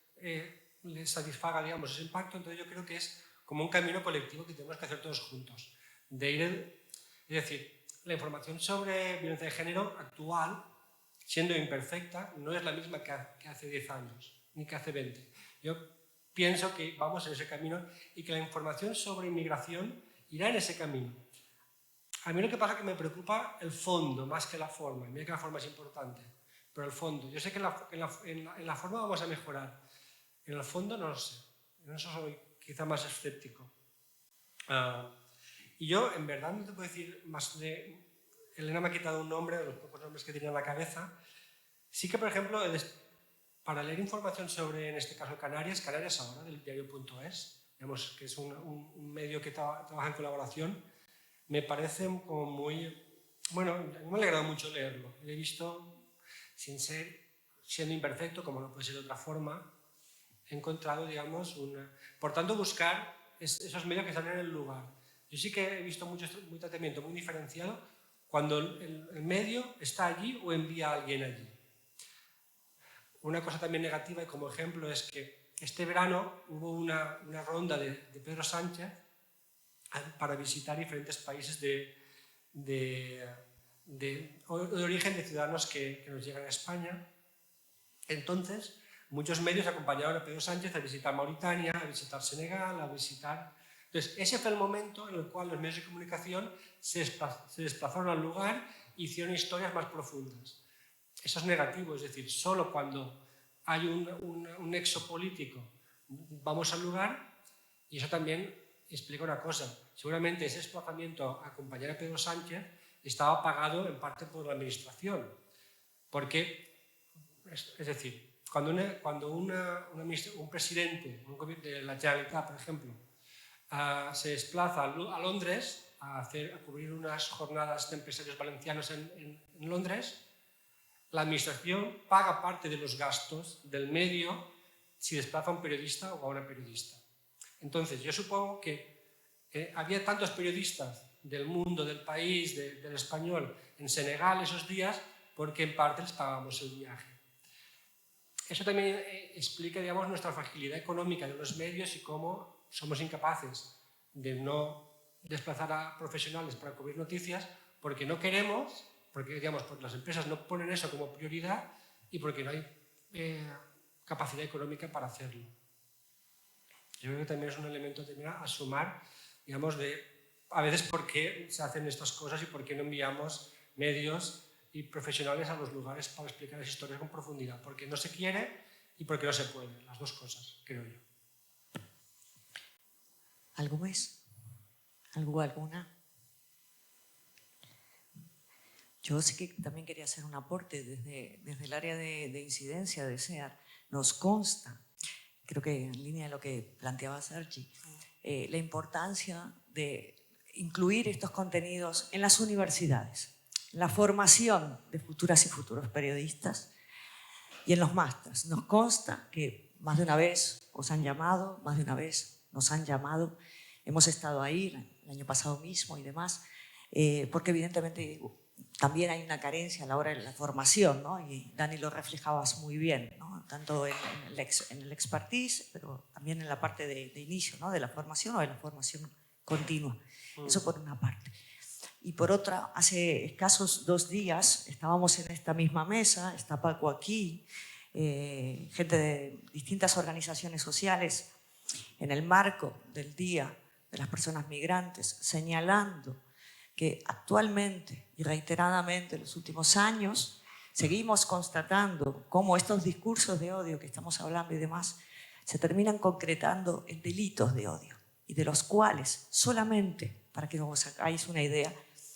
les satisfaga, digamos, ese impacto. Entonces yo creo que es como un camino colectivo que tenemos que hacer todos juntos. Es decir, la información sobre violencia de género actual, siendo imperfecta, no es la misma que hace 10 años, ni que hace 20. Yo pienso que vamos en ese camino y que la información sobre inmigración irá en ese camino. A mí lo que pasa es que me preocupa el fondo más que la forma. Mira que la forma es importante, pero el fondo. Yo sé que en la forma vamos a mejorar. En el fondo no lo sé. En eso soy quizá más escéptico. Y yo, en verdad, no te puedo decir más de... Elena me ha quitado un nombre, de los pocos nombres que tenía en la cabeza. Sí que, por ejemplo, para leer información sobre, en este caso, Canarias Ahora, del diario.es, digamos que es un medio que trabaja en colaboración, me parece como muy... Bueno, me ha alegrado mucho leerlo. Lo he visto siendo imperfecto, como no puede ser de otra forma. He encontrado, digamos, por tanto, buscar esos medios que están en el lugar. Yo sí que he visto muy tratamiento muy diferenciado cuando el medio está allí o envía a alguien allí. Una cosa también negativa, y como ejemplo, es que este verano hubo una ronda de Pedro Sánchez para visitar diferentes países de origen de ciudadanos que nos llegan a España. Entonces, muchos medios acompañaron a Pedro Sánchez a visitar Mauritania, a visitar Senegal, a visitar... Entonces, ese fue el momento en el cual los medios de comunicación se desplazaron al lugar e hicieron historias más profundas. Eso es negativo, es decir, solo cuando hay un nexo político vamos al lugar, y eso también explica una cosa. Seguramente ese desplazamiento a acompañar a Pedro Sánchez estaba pagado en parte por la administración, porque, es decir, cuando un presidente de la Generalitat, por ejemplo, se desplaza a Londres a cubrir unas jornadas de empresarios valencianos en Londres, la administración paga parte de los gastos del medio si desplaza a un periodista o a una periodista. Entonces, yo supongo que había tantos periodistas del mundo, del país, del español, en Senegal esos días, porque en parte les pagábamos el viaje. Eso también explica, digamos, nuestra fragilidad económica de los medios y cómo somos incapaces de no desplazar a profesionales para cubrir noticias porque no queremos, porque, digamos, porque las empresas no ponen eso como prioridad y porque no hay capacidad económica para hacerlo. Yo creo que también es un elemento a sumar digamos, de a veces por qué se hacen estas cosas y por qué no enviamos medios y profesionales a los lugares para explicar las historias con profundidad, porque no se quiere y porque no se puede, las dos cosas, creo yo. ¿Algo más? ¿Alguna? Yo sí que también quería hacer un aporte desde el área de incidencia de SEAR. Nos consta, creo que en línea de lo que planteaba Sergi, la importancia de incluir estos contenidos en las universidades, en la formación de futuras y futuros periodistas y en los másters. Nos consta que más de una vez os han llamado, más de una vez nos han llamado, hemos estado ahí el año pasado mismo y demás, porque evidentemente también hay una carencia a la hora de la formación, ¿no? Y Dani lo reflejabas muy bien, ¿no? Tanto en el expertise, pero también en la parte de inicio, ¿no? De la formación o de la formación continua. Eso por una parte. Y por otra, hace escasos 2 días estábamos en esta misma mesa, está Paco aquí, gente de distintas organizaciones sociales, en el marco del Día de las Personas Migrantes, señalando que actualmente y reiteradamente en los últimos años seguimos constatando cómo estos discursos de odio que estamos hablando y demás se terminan concretando en delitos de odio y de los cuales solamente, para que os hagáis una idea,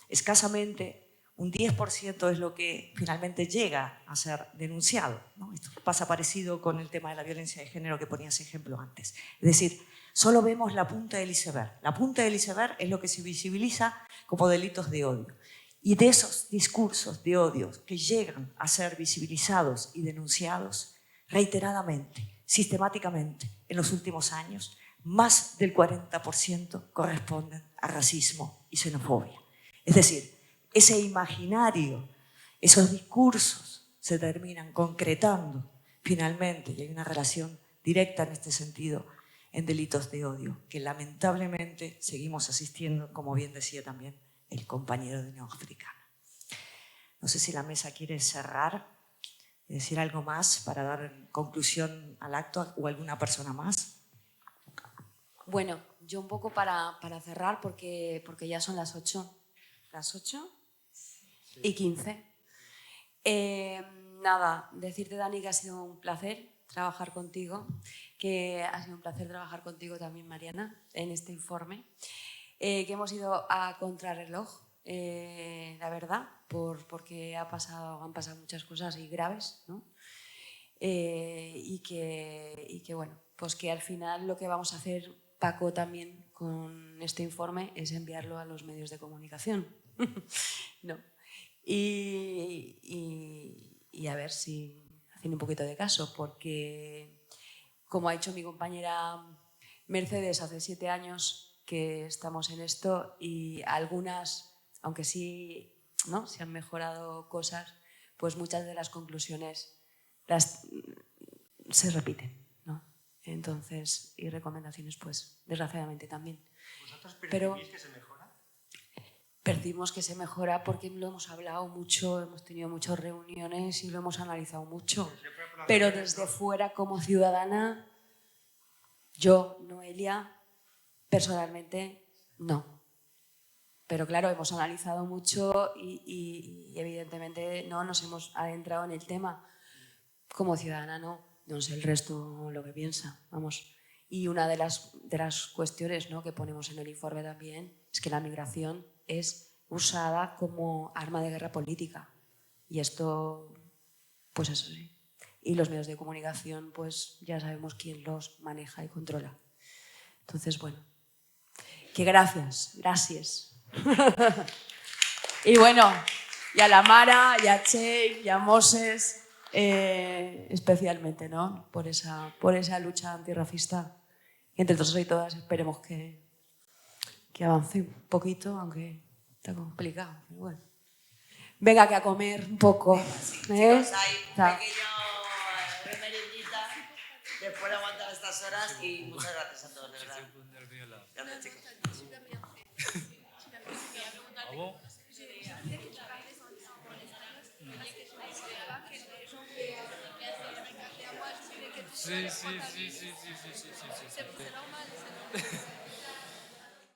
escasamente un 10% es lo que finalmente llega a ser denunciado, ¿no? Esto pasa parecido con el tema de la violencia de género que ponías ejemplo antes. Es decir, solo vemos la punta del iceberg. La punta del iceberg es lo que se visibiliza como delitos de odio. Y de esos discursos de odio que llegan a ser visibilizados y denunciados reiteradamente, sistemáticamente, en los últimos años, más del 40% corresponden a racismo y xenofobia. Es decir, ese imaginario, esos discursos se terminan concretando finalmente, y hay una relación directa en este sentido, en delitos de odio, que lamentablemente seguimos asistiendo, como bien decía también el compañero de Unión Africana. No sé si la mesa quiere cerrar y decir algo más para dar conclusión al acto o alguna persona más. Bueno, yo un poco para cerrar porque ya son las 8. ¿Las 8:15? Nada, decirte, Dani, que ha sido un placer trabajar contigo, que ha sido un placer trabajar contigo también, Mariana, en este informe, que hemos ido a contrarreloj, la verdad, porque han pasado muchas cosas y graves, ¿no? Y que, bueno, pues que al final lo que vamos a hacer, Paco, también con este informe es enviarlo a los medios de comunicación. No. Y a ver si hacen un poquito de caso, porque como ha dicho mi compañera Mercedes, hace 7 años que estamos en esto y algunas, aunque sí, ¿no?, se han mejorado cosas, pues muchas de las conclusiones se repiten, ¿no? Entonces, y recomendaciones, pues desgraciadamente también. ¿Vosotros percibís que se mejora? Percibimos que se mejora porque lo hemos hablado mucho, hemos tenido muchas reuniones y lo hemos analizado mucho. Pero desde fuera, como ciudadana, yo, Noelia, personalmente, no. Pero claro, hemos analizado mucho y evidentemente no nos hemos adentrado en el tema. Como ciudadana no sé el resto lo que piensa, vamos. Y una de las cuestiones, ¿no?, que ponemos en el informe también es que la migración es usada como arma de guerra política. Y esto, pues eso sí. Y los medios de comunicación, pues ya sabemos quién los maneja y controla. Entonces, bueno, que gracias. Y bueno, y a la Mara, y a Che, y a Moses, especialmente, ¿no?, por esa lucha antirracista. Y entre todos y todas esperemos que avance un poquito, aunque está complicado, pero bueno. Venga, que a comer un poco. Chicos, hay un pequeño merendita después de aguantar estas horas y muchas gracias a todos, de verdad. Gracias, chicos. Sí.